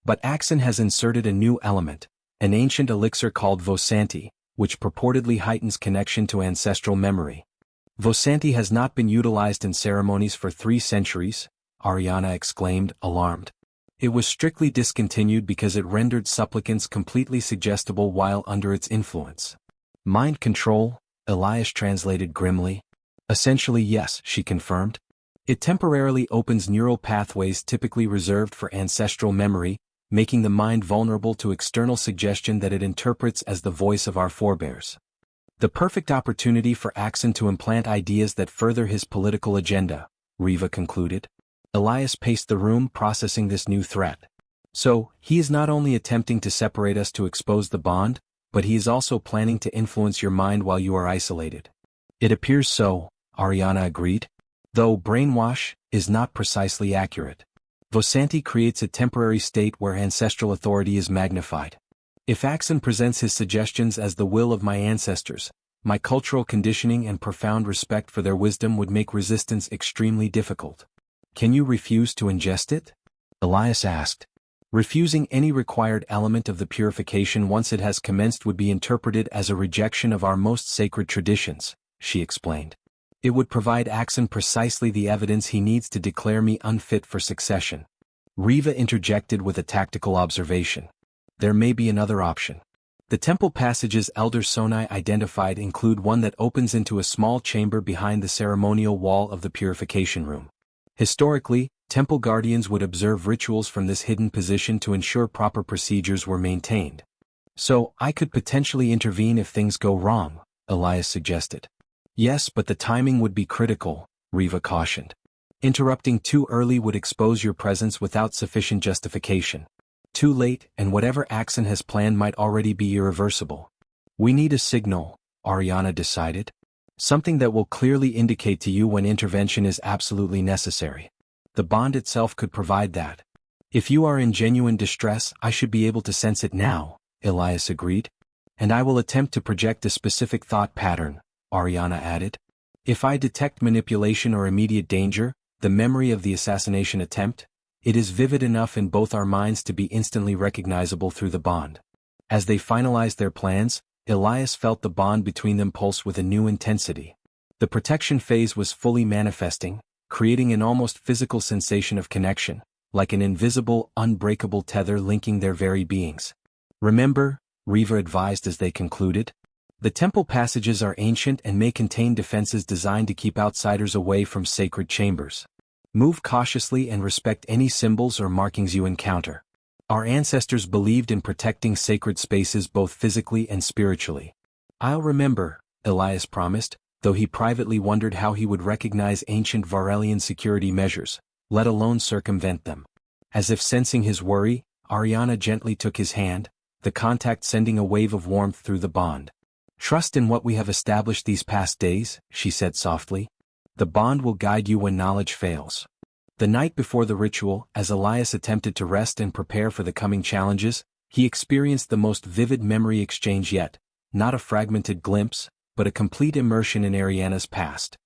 But Axen has inserted a new element, an ancient elixir called Vosanti, which purportedly heightens connection to ancestral memory. Vosanti has not been utilized in ceremonies for 3 centuries, Ariana exclaimed, alarmed. It was strictly discontinued because it rendered supplicants completely suggestible while under its influence. Mind control, Elias translated grimly. Essentially yes, she confirmed. It temporarily opens neural pathways typically reserved for ancestral memory, making the mind vulnerable to external suggestion that it interprets as the voice of our forebears. The perfect opportunity for Axen to implant ideas that further his political agenda, Riva concluded. Elias paced the room, processing this new threat. So, he is not only attempting to separate us to expose the bond, but he is also planning to influence your mind while you are isolated. It appears so, Ariana agreed. Though brainwash is not precisely accurate. Vosanti creates a temporary state where ancestral authority is magnified. If Axen presents his suggestions as the will of my ancestors, my cultural conditioning and profound respect for their wisdom would make resistance extremely difficult. Can you refuse to ingest it? Elias asked. Refusing any required element of the purification once it has commenced would be interpreted as a rejection of our most sacred traditions, she explained. It would provide Axen precisely the evidence he needs to declare me unfit for succession. Riva interjected with a tactical observation. There may be another option. The temple passages Elder Sonai identified include one that opens into a small chamber behind the ceremonial wall of the purification room. Historically, temple guardians would observe rituals from this hidden position to ensure proper procedures were maintained. So, I could potentially intervene if things go wrong, Elias suggested. Yes, but the timing would be critical, Riva cautioned. Interrupting too early would expose your presence without sufficient justification. Too late, and whatever Axen has planned might already be irreversible. We need a signal, Ariana decided. Something that will clearly indicate to you when intervention is absolutely necessary. The bond itself could provide that. If you are in genuine distress, I should be able to sense it now, Elias agreed. And I will attempt to project a specific thought pattern, Ariana added. If I detect manipulation or immediate danger, the memory of the assassination attempt, it is vivid enough in both our minds to be instantly recognizable through the bond. As they finalized their plans, Elias felt the bond between them pulse with a new intensity. The protection phase was fully manifesting, creating an almost physical sensation of connection, like an invisible, unbreakable tether linking their very beings. Remember, Riva advised as they concluded, the temple passages are ancient and may contain defenses designed to keep outsiders away from sacred chambers. Move cautiously and respect any symbols or markings you encounter. Our ancestors believed in protecting sacred spaces both physically and spiritually. I'll remember, Elias promised, though he privately wondered how he would recognize ancient Varelian security measures, let alone circumvent them. As if sensing his worry, Ariana gently took his hand, the contact sending a wave of warmth through the bond. Trust in what we have established these past days, she said softly. The bond will guide you when knowledge fails. The night before the ritual, as Elias attempted to rest and prepare for the coming challenges, he experienced the most vivid memory exchange yet, not a fragmented glimpse, but a complete immersion in Ariana's past.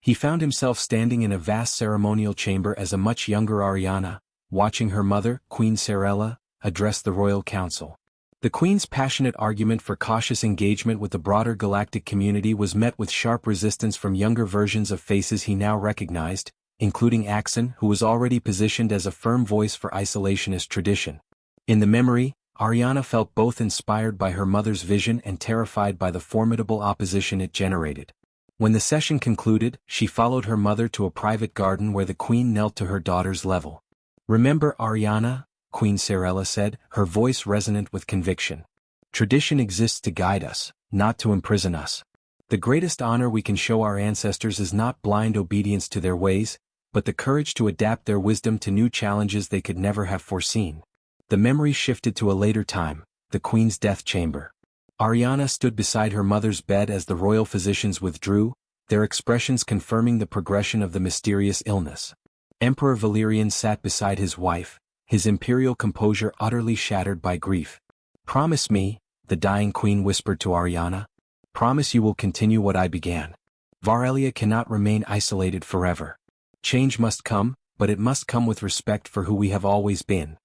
He found himself standing in a vast ceremonial chamber as a much younger Ariana, watching her mother, Queen Sarella, address the royal council. The Queen's passionate argument for cautious engagement with the broader galactic community was met with sharp resistance from younger versions of faces he now recognized, including Axen, who was already positioned as a firm voice for isolationist tradition. In the memory, Ariana felt both inspired by her mother's vision and terrified by the formidable opposition it generated. When the session concluded, she followed her mother to a private garden where the Queen knelt to her daughter's level. Remember, Ariana? Queen Sarella said, her voice resonant with conviction. Tradition exists to guide us, not to imprison us. The greatest honor we can show our ancestors is not blind obedience to their ways, but the courage to adapt their wisdom to new challenges they could never have foreseen. The memory shifted to a later time, the Queen's death chamber. Ariana stood beside her mother's bed as the royal physicians withdrew, their expressions confirming the progression of the mysterious illness. Emperor Valerian sat beside his wife, his imperial composure utterly shattered by grief. Promise me, the dying queen whispered to Ariana. Promise you will continue what I began. Varelia cannot remain isolated forever. Change must come, but it must come with respect for who we have always been.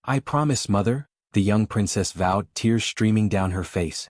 I promise, mother, the young princess vowed, tears streaming down her face.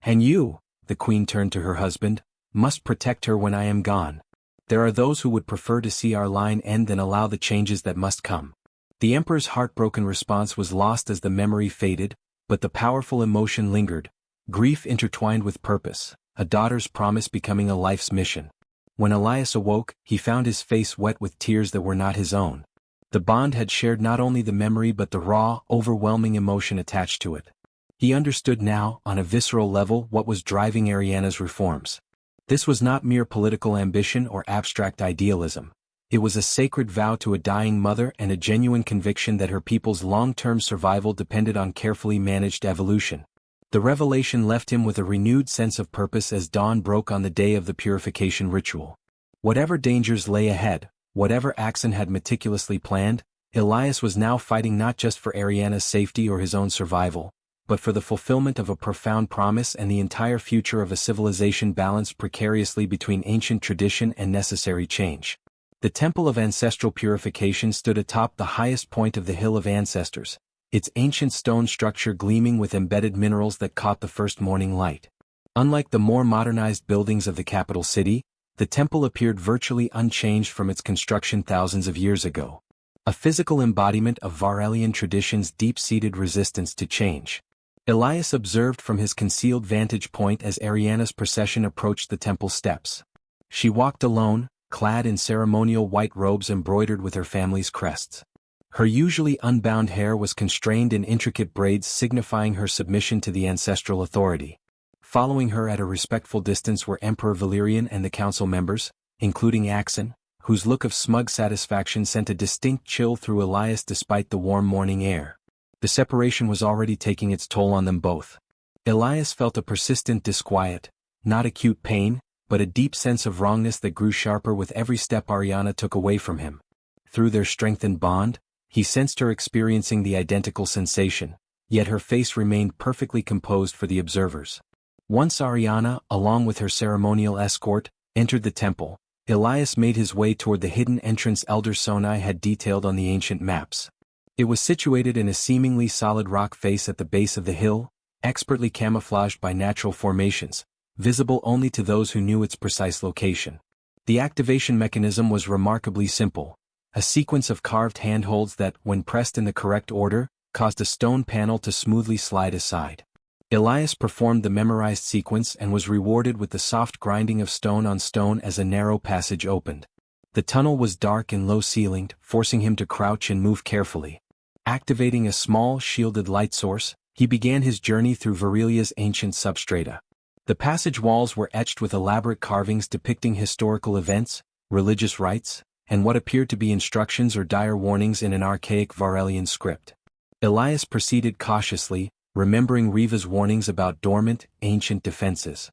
And you, the queen turned to her husband, must protect her when I am gone. There are those who would prefer to see our line end than allow the changes that must come. The emperor's heartbroken response was lost as the memory faded, but the powerful emotion lingered, grief intertwined with purpose, a daughter's promise becoming a life's mission. When Elias awoke, he found his face wet with tears that were not his own. The bond had shared not only the memory but the raw, overwhelming emotion attached to it. He understood now, on a visceral level, what was driving Ariana's reforms. This was not mere political ambition or abstract idealism. It was a sacred vow to a dying mother and a genuine conviction that her people's long-term survival depended on carefully managed evolution. The revelation left him with a renewed sense of purpose as dawn broke on the day of the Purification Ritual. Whatever dangers lay ahead, whatever Axen had meticulously planned, Elias was now fighting not just for Ariana's safety or his own survival, but for the fulfillment of a profound promise and the entire future of a civilization balanced precariously between ancient tradition and necessary change. The Temple of Ancestral Purification stood atop the highest point of the Hill of Ancestors, its ancient stone structure gleaming with embedded minerals that caught the first morning light. Unlike the more modernized buildings of the capital city, the temple appeared virtually unchanged from its construction thousands of years ago. A physical embodiment of Varelian tradition's deep-seated resistance to change. Elias observed from his concealed vantage point as Ariana's procession approached the temple steps. She walked alone, clad in ceremonial white robes embroidered with her family's crests. Her usually unbound hair was constrained in intricate braids signifying her submission to the ancestral authority. Following her at a respectful distance were Emperor Valerian and the council members, including Axen, whose look of smug satisfaction sent a distinct chill through Elias despite the warm morning air. The separation was already taking its toll on them both. Elias felt a persistent disquiet, not acute pain, but a deep sense of wrongness that grew sharper with every step Ariana took away from him. Through their strengthened bond, he sensed her experiencing the identical sensation, yet her face remained perfectly composed for the observers. Once Ariana, along with her ceremonial escort, entered the temple, Elias made his way toward the hidden entrance Elder Sonai had detailed on the ancient maps. It was situated in a seemingly solid rock face at the base of the hill, expertly camouflaged by natural formations, visible only to those who knew its precise location. The activation mechanism was remarkably simple. A sequence of carved handholds that, when pressed in the correct order, caused a stone panel to smoothly slide aside. Elias performed the memorized sequence and was rewarded with the soft grinding of stone on stone as a narrow passage opened. The tunnel was dark and low-ceilinged, forcing him to crouch and move carefully. Activating a small, shielded light source, he began his journey through Varelia's ancient substrata. The passage walls were etched with elaborate carvings depicting historical events, religious rites, and what appeared to be instructions or dire warnings in an archaic Varelian script. Elias proceeded cautiously, remembering Riva's warnings about dormant, ancient defenses.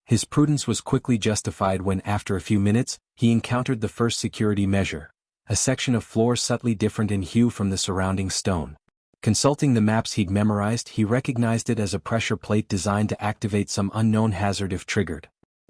His prudence was quickly justified when, after a few minutes, he encountered the first security measure, a section of floor subtly different in hue from the surrounding stone. Consulting the maps he'd memorized, he recognized it as a pressure plate designed to activate some unknown hazard if triggered.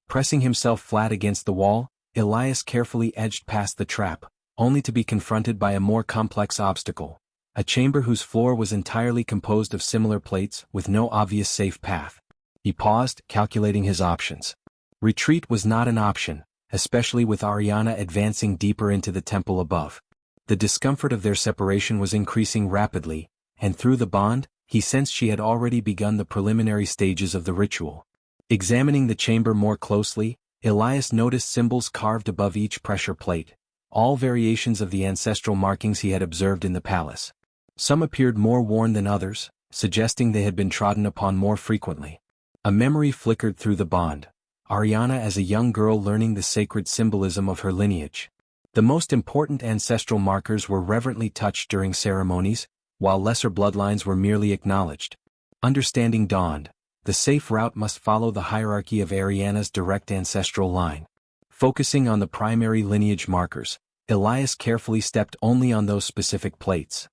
Pressing himself flat against the wall, Elias carefully edged past the trap, only to be confronted by a more complex obstacle, a chamber whose floor was entirely composed of similar plates with no obvious safe path. He paused, calculating his options. Retreat was not an option, especially with Ariana advancing deeper into the temple above. The discomfort of their separation was increasing rapidly, and through the bond, he sensed she had already begun the preliminary stages of the ritual. Examining the chamber more closely, Elias noticed symbols carved above each pressure plate, all variations of the ancestral markings he had observed in the palace. Some appeared more worn than others, suggesting they had been trodden upon more frequently. A memory flickered through the bond, Ariana as a young girl learning the sacred symbolism of her lineage. The most important ancestral markers were reverently touched during ceremonies, while lesser bloodlines were merely acknowledged. Understanding dawned. The safe route must follow the hierarchy of Ariana's direct ancestral line. Focusing on the primary lineage markers, Elias carefully stepped only on those specific plates.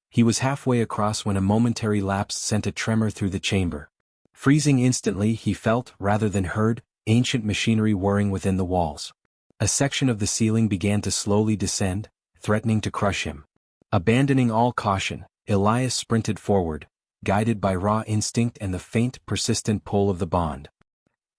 He was halfway across when a momentary lapse sent a tremor through the chamber. Freezing instantly, he felt, rather than heard, ancient machinery whirring within the walls. A section of the ceiling began to slowly descend, threatening to crush him. Abandoning all caution, Elias sprinted forward, guided by raw instinct and the faint, persistent pull of the bond.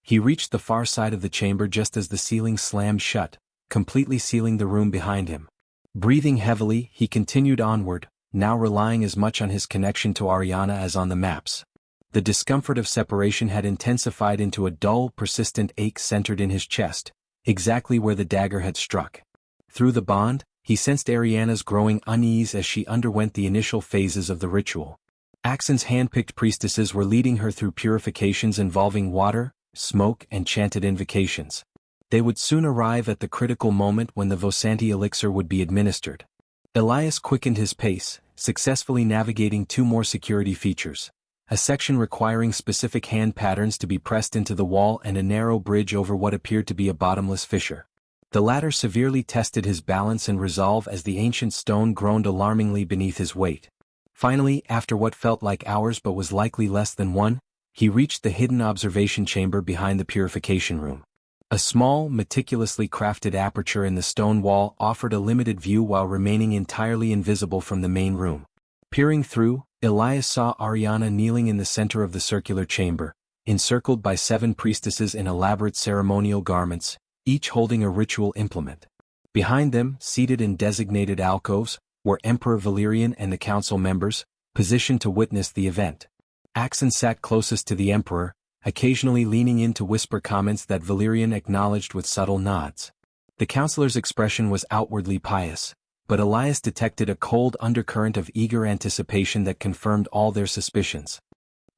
He reached the far side of the chamber just as the ceiling slammed shut, completely sealing the room behind him. Breathing heavily, he continued onward, now relying as much on his connection to Ariana as on the maps. The discomfort of separation had intensified into a dull, persistent ache centered in his chest, exactly where the dagger had struck. Through the bond, he sensed Ariana's growing unease as she underwent the initial phases of the ritual. Axen's hand-picked priestesses were leading her through purifications involving water, smoke, and chanted invocations. They would soon arrive at the critical moment when the Vosanti elixir would be administered. Elias quickened his pace, successfully navigating 2 more security features: a section requiring specific hand patterns to be pressed into the wall and a narrow bridge over what appeared to be a bottomless fissure. The latter severely tested his balance and resolve as the ancient stone groaned alarmingly beneath his weight. Finally, after what felt like hours but was likely less than one, he reached the hidden observation chamber behind the purification room. A small, meticulously crafted aperture in the stone wall offered a limited view while remaining entirely invisible from the main room. Peering through, Elias saw Ariana kneeling in the center of the circular chamber, encircled by 7 priestesses in elaborate ceremonial garments, each holding a ritual implement. Behind them, seated in designated alcoves, were Emperor Varelian and the council members, positioned to witness the event. Axen sat closest to the Emperor, occasionally leaning in to whisper comments that Varelian acknowledged with subtle nods. The counselor's expression was outwardly pious, but Elias detected a cold undercurrent of eager anticipation that confirmed all their suspicions.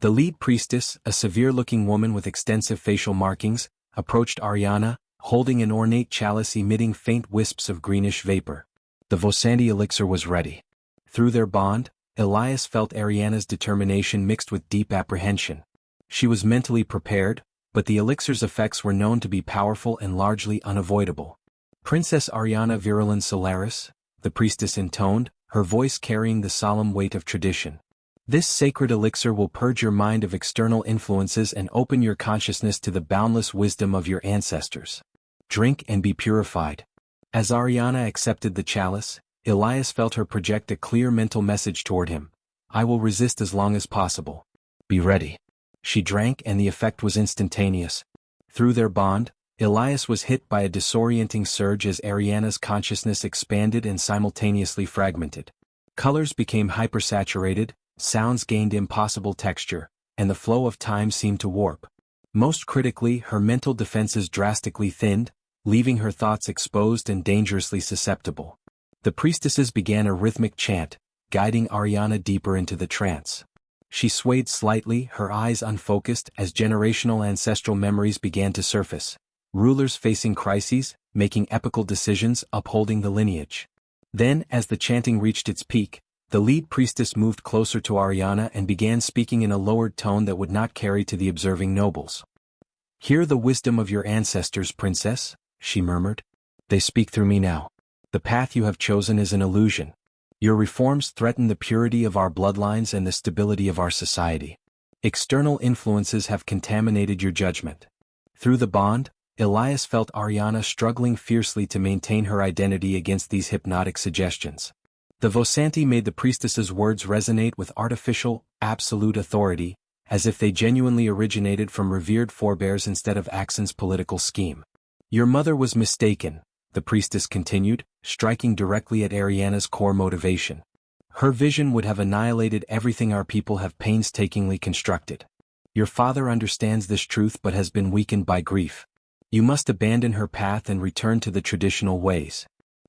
The lead priestess, a severe-looking woman with extensive facial markings, approached Ariana, holding an ornate chalice emitting faint wisps of greenish vapor. The Vosanti elixir was ready. Through their bond, Elias felt Ariana's determination mixed with deep apprehension. She was mentally prepared, but the elixir's effects were known to be powerful and largely unavoidable. Princess Ariana Virilan Solaris, the priestess intoned, her voice carrying the solemn weight of tradition. This sacred elixir will purge your mind of external influences and open your consciousness to the boundless wisdom of your ancestors. Drink and be purified. As Ariana accepted the chalice, Elias felt her project a clear mental message toward him. I will resist as long as possible. Be ready. She drank and the effect was instantaneous. Through their bond, Elias was hit by a disorienting surge as Ariana's consciousness expanded and simultaneously fragmented. Colors became hypersaturated, sounds gained impossible texture, and the flow of time seemed to warp. Most critically, her mental defenses drastically thinned, leaving her thoughts exposed and dangerously susceptible. The priestesses began a rhythmic chant, guiding Ariana deeper into the trance. She swayed slightly, her eyes unfocused, as generational ancestral memories began to surface. Rulers facing crises, making epical decisions, upholding the lineage. Then, as the chanting reached its peak, the lead priestess moved closer to Ariana and began speaking in a lowered tone that would not carry to the observing nobles. Hear the wisdom of your ancestors, princess, she murmured. They speak through me now. The path you have chosen is an illusion. Your reforms threaten the purity of our bloodlines and the stability of our society. External influences have contaminated your judgment. Through the bond, Elias felt Ariana struggling fiercely to maintain her identity against these hypnotic suggestions. The Vosanti made the priestess's words resonate with artificial, absolute authority, as if they genuinely originated from revered forebears instead of Axen's political scheme. Your mother was mistaken, the priestess continued, striking directly at Ariana's core motivation. Her vision would have annihilated everything our people have painstakingly constructed. Your father understands this truth but has been weakened by grief. You must abandon her path and return to the traditional ways.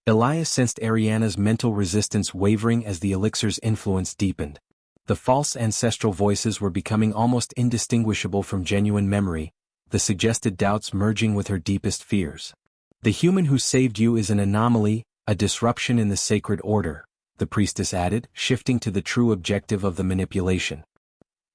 Elias sensed Ariana's mental resistance wavering as the elixir's influence deepened. The false ancestral voices were becoming almost indistinguishable from genuine memory, the suggested doubts merging with her deepest fears. The human who saved you is an anomaly, a disruption in the sacred order, the priestess added, shifting to the true objective of the manipulation.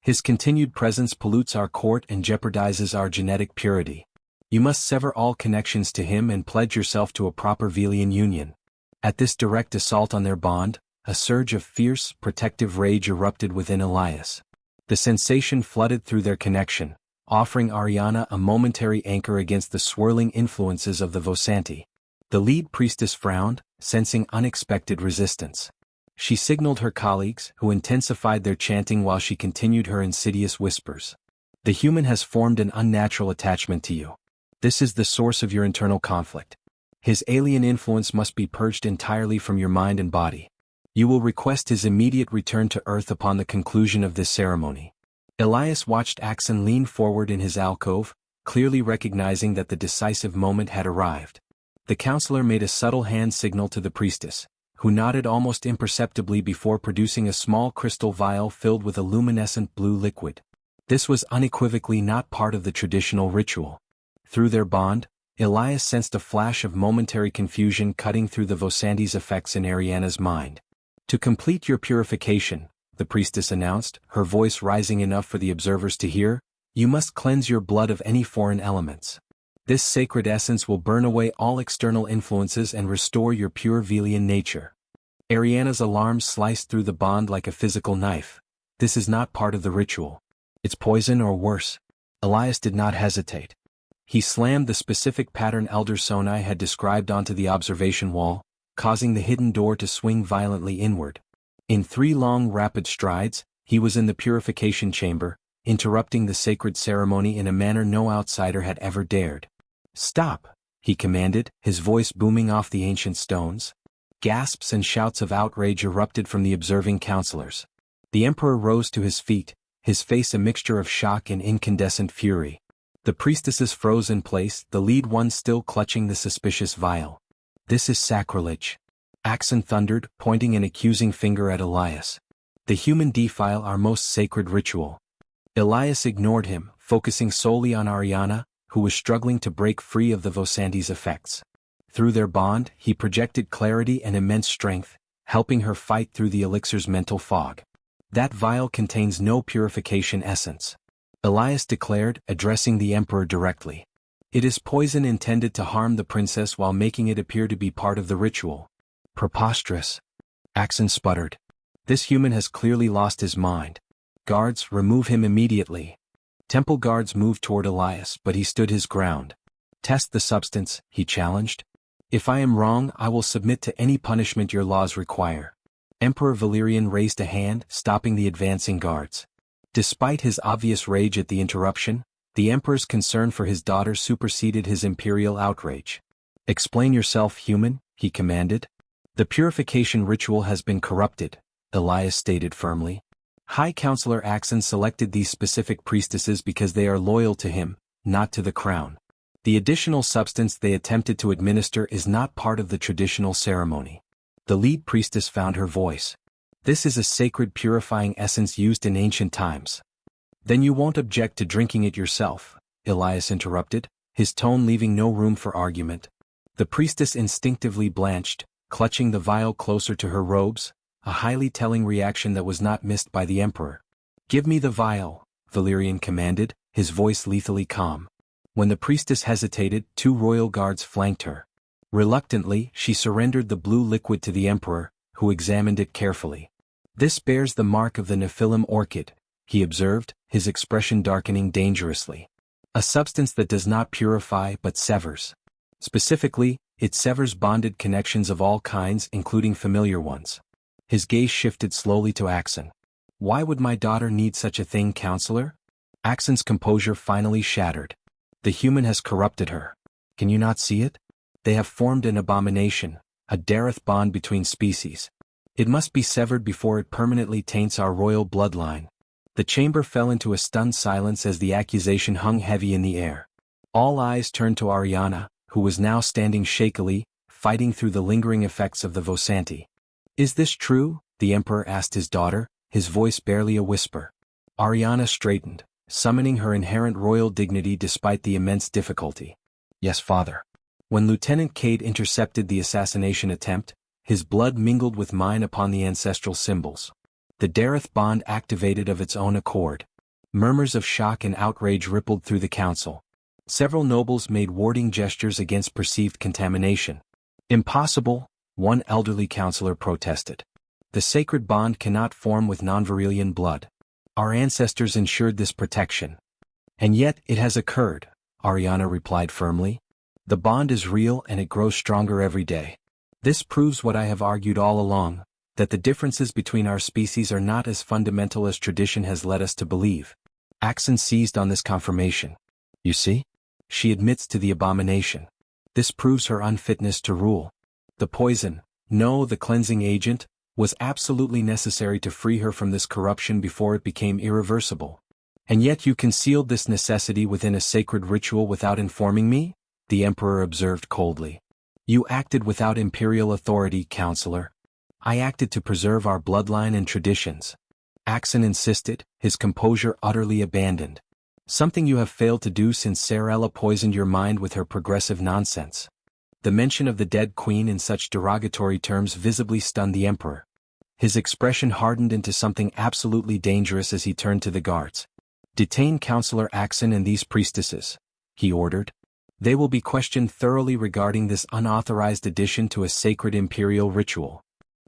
His continued presence pollutes our court and jeopardizes our genetic purity. You must sever all connections to him and pledge yourself to a proper Varelian union. At this direct assault on their bond, a surge of fierce, protective rage erupted within Elias. The sensation flooded through their connection, offering Ariana a momentary anchor against the swirling influences of the Vosanti. The lead priestess frowned, sensing unexpected resistance. She signaled her colleagues, who intensified their chanting while she continued her insidious whispers. The human has formed an unnatural attachment to you. This is the source of your internal conflict. His alien influence must be purged entirely from your mind and body. You will request his immediate return to Earth upon the conclusion of this ceremony. Elias watched Axen lean forward in his alcove, clearly recognizing that the decisive moment had arrived. The counselor made a subtle hand signal to the priestess, who nodded almost imperceptibly before producing a small crystal vial filled with a luminescent blue liquid. This was unequivocally not part of the traditional ritual. Through their bond, Elias sensed a flash of momentary confusion cutting through the Vosanti's effects in Ariana's mind. "To complete your purification," the priestess announced, her voice rising enough for the observers to hear, "you must cleanse your blood of any foreign elements. This sacred essence will burn away all external influences and restore your pure Varelian nature." Ariana's alarm sliced through the bond like a physical knife. "This is not part of the ritual. It's poison or worse." Elias did not hesitate. He slammed the specific pattern Elder Sonai had described onto the observation wall, causing the hidden door to swing violently inward. In 3 long rapid strides, he was in the purification chamber, interrupting the sacred ceremony in a manner no outsider had ever dared. "Stop," he commanded, his voice booming off the ancient stones. Gasps and shouts of outrage erupted from the observing counselors. The Emperor rose to his feet, his face a mixture of shock and incandescent fury. The priestesses froze in place, the lead one still clutching the suspicious vial. "This is sacrilege," Axen thundered, pointing an accusing finger at Elias. "The human defile our most sacred ritual." Elias ignored him, focusing solely on Ariana, who was struggling to break free of the Vosanti's effects. Through their bond, he projected clarity and immense strength, helping her fight through the elixir's mental fog. "That vial contains no purification essence," Elias declared, addressing the Emperor directly. "It is poison intended to harm the princess while making it appear to be part of the ritual." "Preposterous," Axen sputtered. "This human has clearly lost his mind. Guards, remove him immediately." Temple guards moved toward Elias, but he stood his ground. "Test the substance," he challenged. "If I am wrong, I will submit to any punishment your laws require." Emperor Varelian raised a hand, stopping the advancing guards. Despite his obvious rage at the interruption, the Emperor's concern for his daughter superseded his imperial outrage. "Explain yourself, human," he commanded. "The purification ritual has been corrupted," Elias stated firmly. "High Counselor Axen selected these specific priestesses because they are loyal to him, not to the crown. The additional substance they attempted to administer is not part of the traditional ceremony." The lead priestess found her voice. "This is a sacred purifying essence used in ancient times." "Then you won't object to drinking it yourself," Elias interrupted, his tone leaving no room for argument. The priestess instinctively blanched, clutching the vial closer to her robes, a highly telling reaction that was not missed by the Emperor. "Give me the vial," Varelian commanded, his voice lethally calm. When the priestess hesitated, 2 royal guards flanked her. Reluctantly, she surrendered the blue liquid to the Emperor, who examined it carefully. "This bears the mark of the Nephilim orchid," he observed, his expression darkening dangerously. "A substance that does not purify but severs. Specifically, it severs bonded connections of all kinds, including familiar ones." His gaze shifted slowly to Axen. "Why would my daughter need such a thing, Counselor?" Axen's composure finally shattered. "The human has corrupted her. Can you not see it? They have formed an abomination, a Dareth Bond between species. It must be severed before it permanently taints our royal bloodline." The chamber fell into a stunned silence as the accusation hung heavy in the air. All eyes turned to Ariana, who was now standing shakily, fighting through the lingering effects of the Vosanti. "Is this true?" the Emperor asked his daughter, his voice barely a whisper. Ariana straightened, summoning her inherent royal dignity despite the immense difficulty. "Yes, father." When Lieutenant Cade intercepted the assassination attempt, his blood mingled with mine upon the ancestral symbols. The Dareth Bond activated of its own accord. Murmurs of shock and outrage rippled through the council. Several nobles made warding gestures against perceived contamination. "Impossible," one elderly counselor protested. "The sacred bond cannot form with non-Varelian blood. Our ancestors ensured this protection." "And yet it has occurred," Ariana replied firmly. "The bond is real and it grows stronger every day. This proves what I have argued all along, that the differences between our species are not as fundamental as tradition has led us to believe." Axen seized on this confirmation. "You see? She admits to the abomination. This proves her unfitness to rule. The poison, no, the cleansing agent, was absolutely necessary to free her from this corruption before it became irreversible." And yet you concealed this necessity within a sacred ritual without informing me? The Emperor observed coldly. You acted without imperial authority, Counselor. I acted to preserve our bloodline and traditions. Axen insisted, his composure utterly abandoned. Something you have failed to do since Varelia poisoned your mind with her progressive nonsense. The mention of the dead queen in such derogatory terms visibly stunned the Emperor. His expression hardened into something absolutely dangerous as he turned to the guards. Detain Counselor Axen and these priestesses, he ordered. They will be questioned thoroughly regarding this unauthorized addition to a sacred imperial ritual.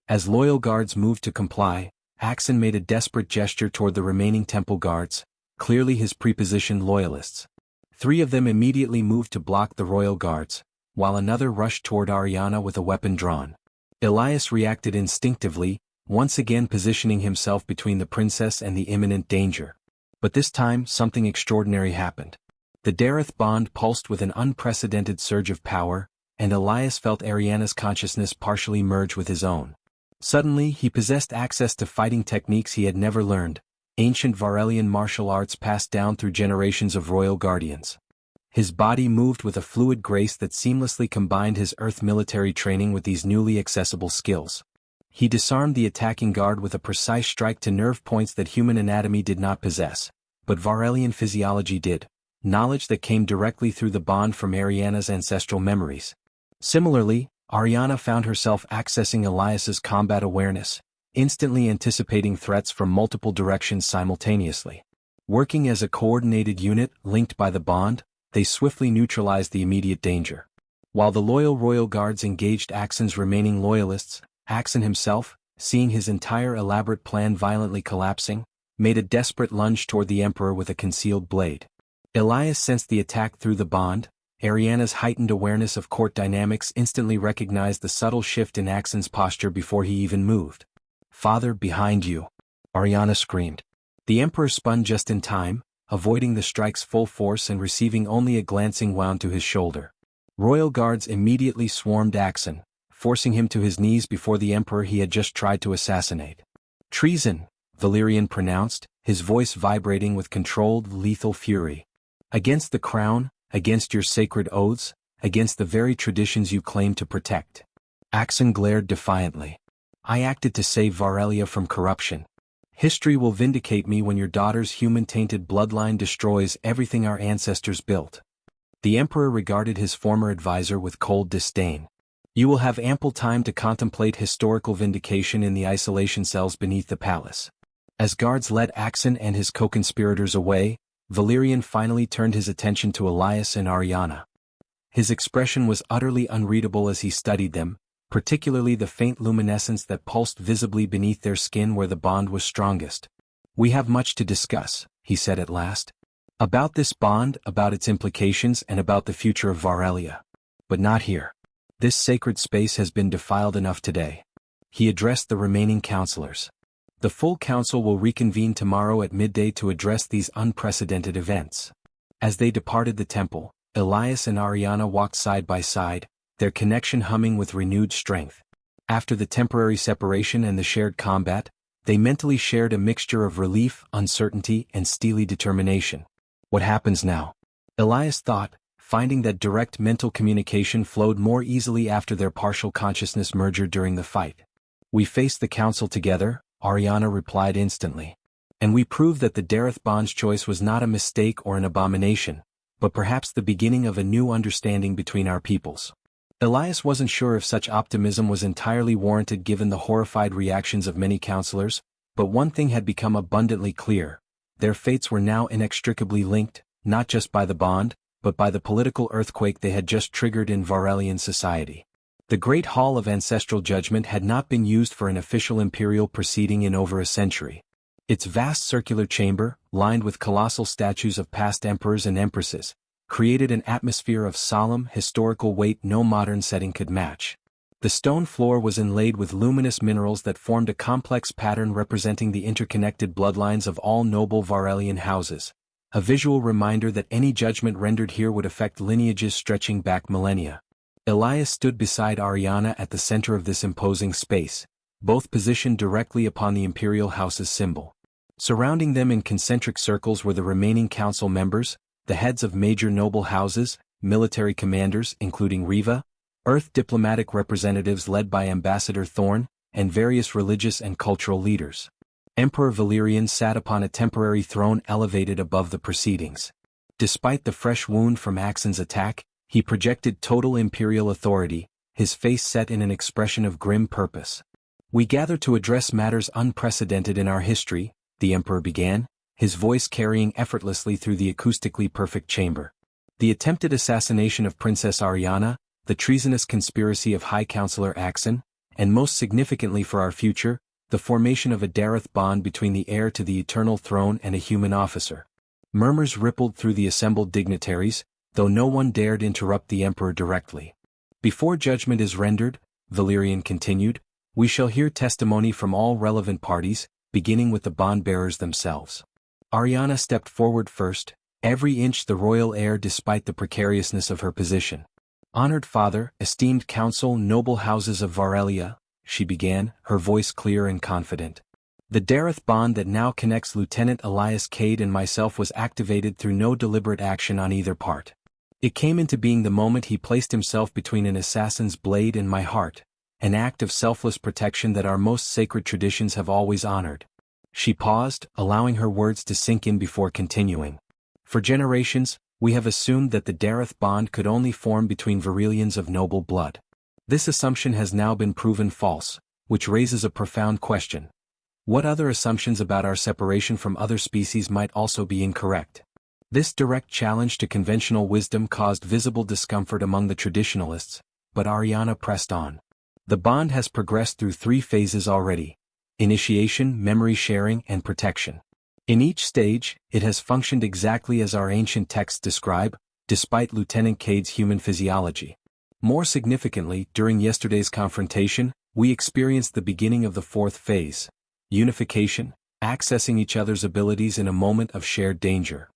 As loyal guards moved to comply, Axen made a desperate gesture toward the remaining temple guards, clearly his prepositioned loyalists. 3 of them immediately moved to block the royal guards, while another rushed toward Ariana with a weapon drawn. Elias reacted instinctively, once again positioning himself between the princess and the imminent danger. But this time something extraordinary happened. The Dareth Bond pulsed with an unprecedented surge of power, and Elias felt Ariana's consciousness partially merge with his own. Suddenly he possessed access to fighting techniques he had never learned, ancient Varelian martial arts passed down through generations of royal guardians. His body moved with a fluid grace that seamlessly combined his Earth military training with these newly accessible skills. He disarmed the attacking guard with a precise strike to nerve points that human anatomy did not possess, but Varelian physiology did, knowledge that came directly through the bond from Ariana's ancestral memories. Similarly, Ariana found herself accessing Elias's combat awareness, instantly anticipating threats from multiple directions simultaneously. Working as a coordinated unit linked by the bond, they swiftly neutralized the immediate danger. While the loyal royal guards engaged Axen's remaining loyalists, Axen himself, seeing his entire elaborate plan violently collapsing, made a desperate lunge toward the Emperor with a concealed blade. Elias sensed the attack through the bond. Ariana's heightened awareness of court dynamics instantly recognized the subtle shift in Axen's posture before he even moved. "Father, behind you!" Ariana screamed. The Emperor spun just in time, avoiding the strike's full force and receiving only a glancing wound to his shoulder. Royal guards immediately swarmed Axen, forcing him to his knees before the Emperor he had just tried to assassinate. "Treason," Valerian pronounced, his voice vibrating with controlled, lethal fury. "Against the crown, against your sacred oaths, against the very traditions you claim to protect." Axen glared defiantly. "I acted to save Varelia from corruption. History will vindicate me when your daughter's human-tainted bloodline destroys everything our ancestors built." The Emperor regarded his former advisor with cold disdain. "You will have ample time to contemplate historical vindication in the isolation cells beneath the palace." As guards led Axen and his co-conspirators away, Valerian finally turned his attention to Elias and Ariana. His expression was utterly unreadable as he studied them, particularly the faint luminescence that pulsed visibly beneath their skin where the bond was strongest. "We have much to discuss," he said at last. "About this bond, about its implications and about the future of Varelia. But not here. This sacred space has been defiled enough today." He addressed the remaining counselors. "The full council will reconvene tomorrow at midday to address these unprecedented events." As they departed the temple, Elias and Ariana walked side by side, their connection humming with renewed strength. After the temporary separation and the shared combat, they mentally shared a mixture of relief, uncertainty, and steely determination. "What happens now?" Elias thought, finding that direct mental communication flowed more easily after their partial consciousness merger during the fight. "We face the council together," Ariana replied instantly. "And we prove that the Dareth Bond's choice was not a mistake or an abomination, but perhaps the beginning of a new understanding between our peoples." Elias wasn't sure if such optimism was entirely warranted given the horrified reactions of many counselors, but one thing had become abundantly clear: their fates were now inextricably linked, not just by the bond, but by the political earthquake they had just triggered in Varelian society. The Great Hall of Ancestral Judgment had not been used for an official imperial proceeding in over a century. Its vast circular chamber, lined with colossal statues of past emperors and empresses, created an atmosphere of solemn, historical weight no modern setting could match. The stone floor was inlaid with luminous minerals that formed a complex pattern representing the interconnected bloodlines of all noble Varelian houses, a visual reminder that any judgment rendered here would affect lineages stretching back millennia. Elias stood beside Ariana at the center of this imposing space, both positioned directly upon the imperial house's symbol. Surrounding them in concentric circles were the remaining council members, the heads of major noble houses, military commanders including Riva, Earth diplomatic representatives led by Ambassador Thorn, and various religious and cultural leaders. Emperor Valerian sat upon a temporary throne elevated above the proceedings. Despite the fresh wound from Axen's attack, he projected total imperial authority, his face set in an expression of grim purpose. "We gather to address matters unprecedented in our history," the Emperor began, his voice carrying effortlessly through the acoustically perfect chamber. "The attempted assassination of Princess Ariana, the treasonous conspiracy of High Counselor Axen, and most significantly for our future, the formation of a Dareth Bond between the heir to the eternal throne and a human officer." Murmurs rippled through the assembled dignitaries, though no one dared interrupt the Emperor directly. "Before judgment is rendered," Valerian continued, "we shall hear testimony from all relevant parties, beginning with the bond-bearers themselves." Ariana stepped forward first, every inch the royal heir despite the precariousness of her position. "Honored father, esteemed council, noble houses of Varelia," she began, her voice clear and confident. "The Dareth Bond that now connects Lieutenant Elias Cade and myself was activated through no deliberate action on either part. It came into being the moment he placed himself between an assassin's blade and my heart, an act of selfless protection that our most sacred traditions have always honored." She paused, allowing her words to sink in before continuing. "For generations, we have assumed that the Dareth Bond could only form between Varelians of noble blood. This assumption has now been proven false, which raises a profound question. What other assumptions about our separation from other species might also be incorrect?" This direct challenge to conventional wisdom caused visible discomfort among the traditionalists, but Ariana pressed on. "The bond has progressed through 3 phases already: initiation, memory sharing, and protection. In each stage, it has functioned exactly as our ancient texts describe, despite Lieutenant Cade's human physiology. More significantly, during yesterday's confrontation, we experienced the beginning of the 4th phase, unification, accessing each other's abilities in a moment of shared danger."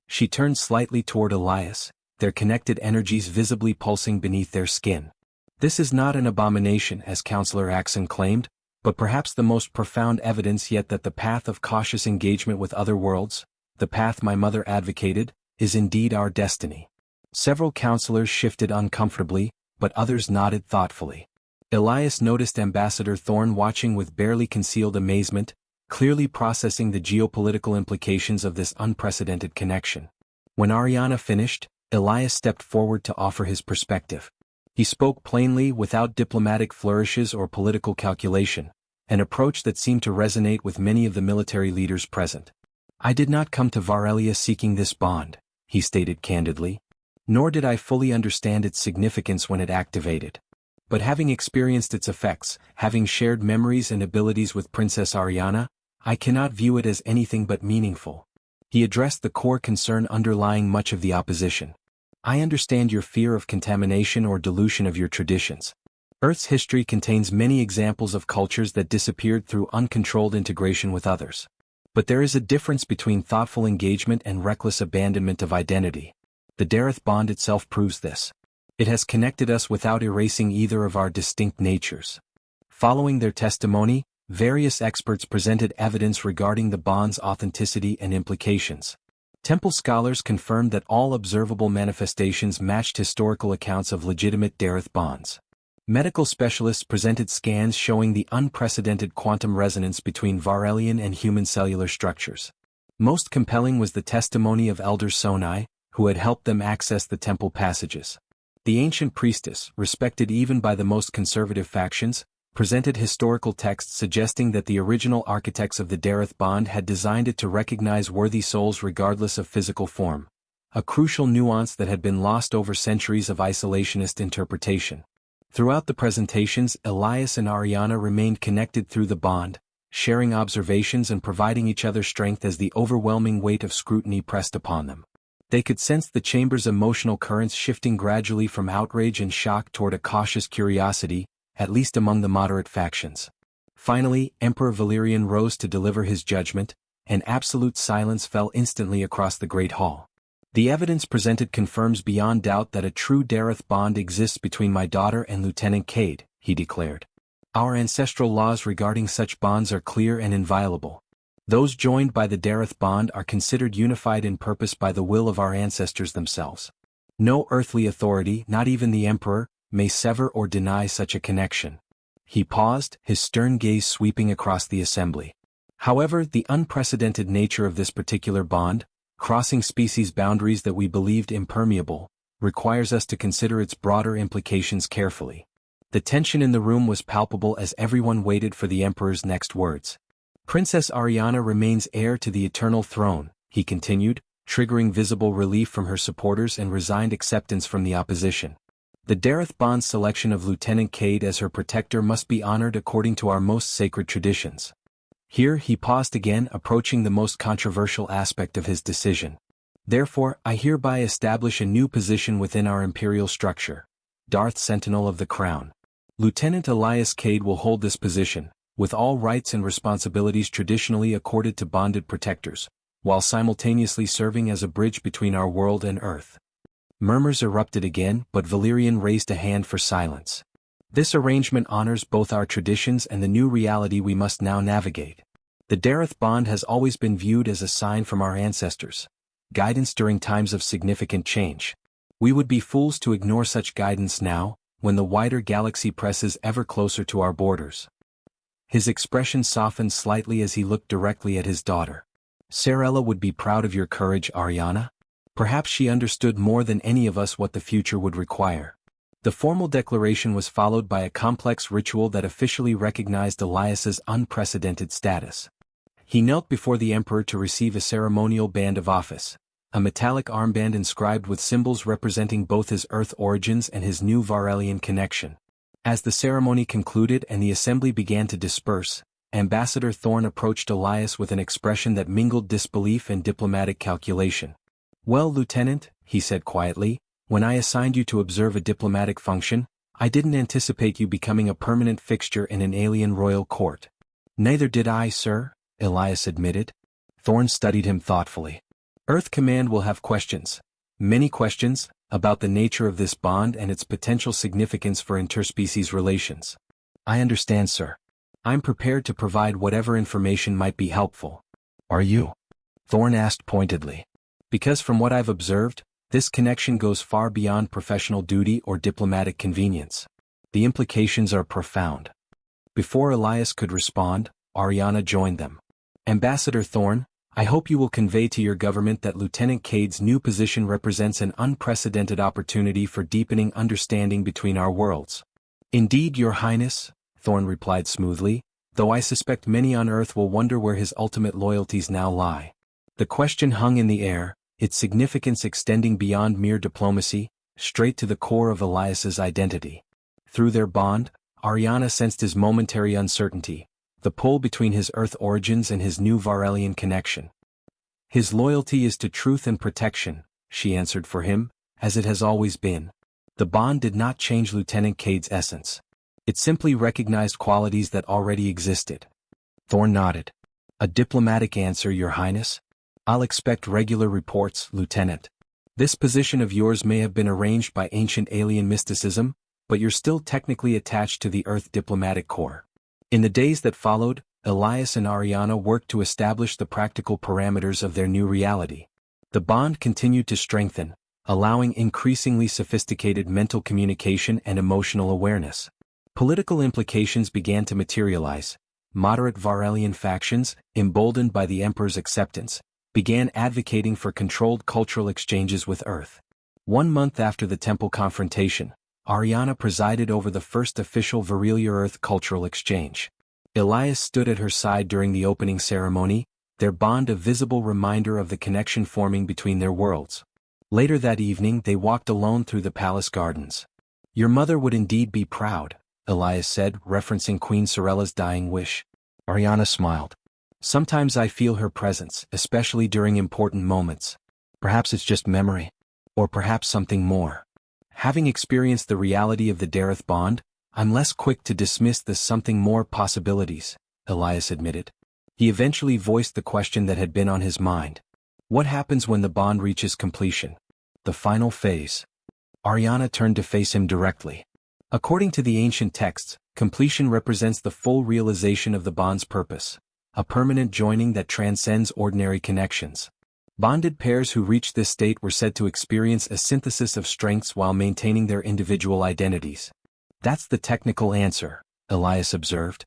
She turned slightly toward Elias, their connected energies visibly pulsing beneath their skin. "This is not an abomination, as Counselor Axen claimed, but perhaps the most profound evidence yet that the path of cautious engagement with other worlds, the path my mother advocated, is indeed our destiny." Several counselors shifted uncomfortably, but others nodded thoughtfully. Elias noticed Ambassador Thorn watching with barely concealed amazement, clearly processing the geopolitical implications of this unprecedented connection. When Ariana finished, Elias stepped forward to offer his perspective. He spoke plainly without diplomatic flourishes or political calculation, an approach that seemed to resonate with many of the military leaders present. "I did not come to Varelia seeking this bond," he stated candidly. "Nor did I fully understand its significance when it activated. But having experienced its effects, having shared memories and abilities with Princess Ariana, I cannot view it as anything but meaningful." He addressed the core concern underlying much of the opposition. "I understand your fear of contamination or dilution of your traditions. Earth's history contains many examples of cultures that disappeared through uncontrolled integration with others. But there is a difference between thoughtful engagement and reckless abandonment of identity. The Dareth Bond itself proves this. It has connected us without erasing either of our distinct natures." Following their testimony, various experts presented evidence regarding the bond's authenticity and implications. Temple scholars confirmed that all observable manifestations matched historical accounts of legitimate Dareth Bonds. Medical specialists presented scans showing the unprecedented quantum resonance between Varelian and human cellular structures. Most compelling was the testimony of Elder Sonai, who had helped them access the temple passages. The ancient priestess, respected even by the most conservative factions, presented historical texts suggesting that the original architects of the Dareth Bond had designed it to recognize worthy souls regardless of physical form, a crucial nuance that had been lost over centuries of isolationist interpretation. Throughout the presentations, Elias and Ariana remained connected through the bond, sharing observations and providing each other strength as the overwhelming weight of scrutiny pressed upon them. They could sense the chamber's emotional currents shifting gradually from outrage and shock toward a cautious curiosity, at least among the moderate factions. Finally, Emperor Valerian rose to deliver his judgment, and absolute silence fell instantly across the Great Hall. "The evidence presented confirms beyond doubt that a true Dareth Bond exists between my daughter and Lieutenant Cade," he declared. "Our ancestral laws regarding such bonds are clear and inviolable. Those joined by the Dareth Bond are considered unified in purpose by the will of our ancestors themselves. No earthly authority, not even the Emperor, may sever or deny such a connection. He paused, his stern gaze sweeping across the assembly. However, the unprecedented nature of this particular bond, crossing species boundaries that we believed impermeable, requires us to consider its broader implications carefully. The tension in the room was palpable as everyone waited for the Emperor's next words. Princess Ariana remains heir to the eternal throne, he continued, triggering visible relief from her supporters and resigned acceptance from the opposition. The Dareth Bond's selection of Lieutenant Cade as her protector must be honored according to our most sacred traditions. Here he paused again, approaching the most controversial aspect of his decision. Therefore, I hereby establish a new position within our imperial structure. Darth, Sentinel of the Crown. Lieutenant Elias Cade will hold this position, with all rights and responsibilities traditionally accorded to bonded protectors, while simultaneously serving as a bridge between our world and Earth. Murmurs erupted again, but Varelian raised a hand for silence. This arrangement honors both our traditions and the new reality we must now navigate. The Dareth Bond has always been viewed as a sign from our ancestors, guidance during times of significant change. We would be fools to ignore such guidance now, when the wider galaxy presses ever closer to our borders. His expression softened slightly as he looked directly at his daughter. Sarella would be proud of your courage, Ariana. Perhaps she understood more than any of us what the future would require. The formal declaration was followed by a complex ritual that officially recognized Elias's unprecedented status. He knelt before the Emperor to receive a ceremonial band of office, a metallic armband inscribed with symbols representing both his Earth origins and his new Varelian connection. As the ceremony concluded and the assembly began to disperse, Ambassador Thorn approached Elias with an expression that mingled disbelief and diplomatic calculation. "Well, Lieutenant," he said quietly, "when I assigned you to observe a diplomatic function, I didn't anticipate you becoming a permanent fixture in an alien royal court." "Neither did I, sir," Elias admitted. Thorn studied him thoughtfully. "Earth Command will have questions. Many questions, about the nature of this bond and its potential significance for interspecies relations." "I understand, sir. I'm prepared to provide whatever information might be helpful." "Are you?" Thorn asked pointedly. "Because from what I've observed, this connection goes far beyond professional duty or diplomatic convenience. The implications are profound." Before Elias could respond, Ariana joined them. "Ambassador Thorn, I hope you will convey to your government that Lieutenant Cade's new position represents an unprecedented opportunity for deepening understanding between our worlds." "Indeed, Your Highness," Thorn replied smoothly, "though I suspect many on Earth will wonder where his ultimate loyalties now lie." The question hung in the air, its significance extending beyond mere diplomacy, straight to the core of Elias's identity. Through their bond, Ariana sensed his momentary uncertainty, the pull between his Earth origins and his new Varelian connection. "His loyalty is to truth and protection," she answered for him, "as it has always been." The bond did not change Lieutenant Cade's essence. It simply recognized qualities that already existed. Thorn nodded. "A diplomatic answer, Your Highness? I'll expect regular reports, Lieutenant. This position of yours may have been arranged by ancient alien mysticism, but you're still technically attached to the Earth diplomatic corps." In the days that followed, Elias and Ariana worked to establish the practical parameters of their new reality. The bond continued to strengthen, allowing increasingly sophisticated mental communication and emotional awareness. Political implications began to materialize. Moderate Varelian factions, emboldened by the Emperor's acceptance, began advocating for controlled cultural exchanges with Earth. 1 month after the temple confrontation, Ariana presided over the first official Varelia Earth cultural exchange. Elias stood at her side during the opening ceremony, their bond a visible reminder of the connection forming between their worlds. Later that evening they walked alone through the palace gardens. "Your mother would indeed be proud," Elias said, referencing Queen Sarella's dying wish. Ariana smiled. "Sometimes I feel her presence, especially during important moments. Perhaps it's just memory. Or perhaps something more. Having experienced the reality of the Dareth Bond, I'm less quick to dismiss the something more possibilities," Elias admitted. He eventually voiced the question that had been on his mind. What happens when the bond reaches completion? The final phase. Ariana turned to face him directly. According to the ancient texts, completion represents the full realization of the bond's purpose, a permanent joining that transcends ordinary connections. Bonded pairs who reached this state were said to experience a synthesis of strengths while maintaining their individual identities. That's the technical answer, Elias observed.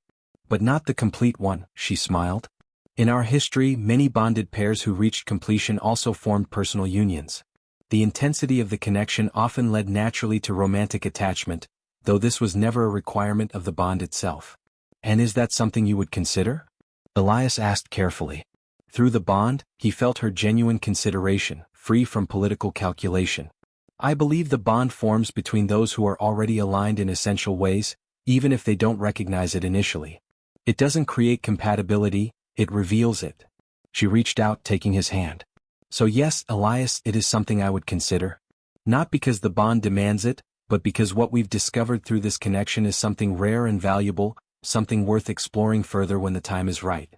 But not the complete one, she smiled. In our history, many bonded pairs who reached completion also formed personal unions. The intensity of the connection often led naturally to romantic attachment, though this was never a requirement of the bond itself. And is that something you would consider? Elias asked carefully. Through the bond, he felt her genuine consideration, free from political calculation. I believe the bond forms between those who are already aligned in essential ways, even if they don't recognize it initially. It doesn't create compatibility, it reveals it. She reached out, taking his hand. So yes, Elias, it is something I would consider. Not because the bond demands it, but because what we've discovered through this connection is something rare and valuable, something worth exploring further when the time is right.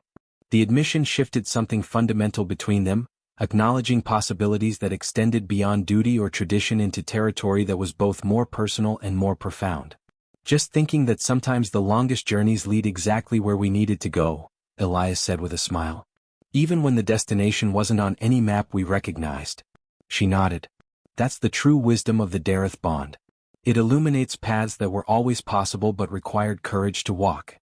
The admission shifted something fundamental between them, acknowledging possibilities that extended beyond duty or tradition into territory that was both more personal and more profound. Just thinking that sometimes the longest journeys lead exactly where we needed to go, Elias said with a smile. Even when the destination wasn't on any map we recognized. She nodded. That's the true wisdom of the Dareth Bond. It illuminates paths that were always possible but required courage to walk.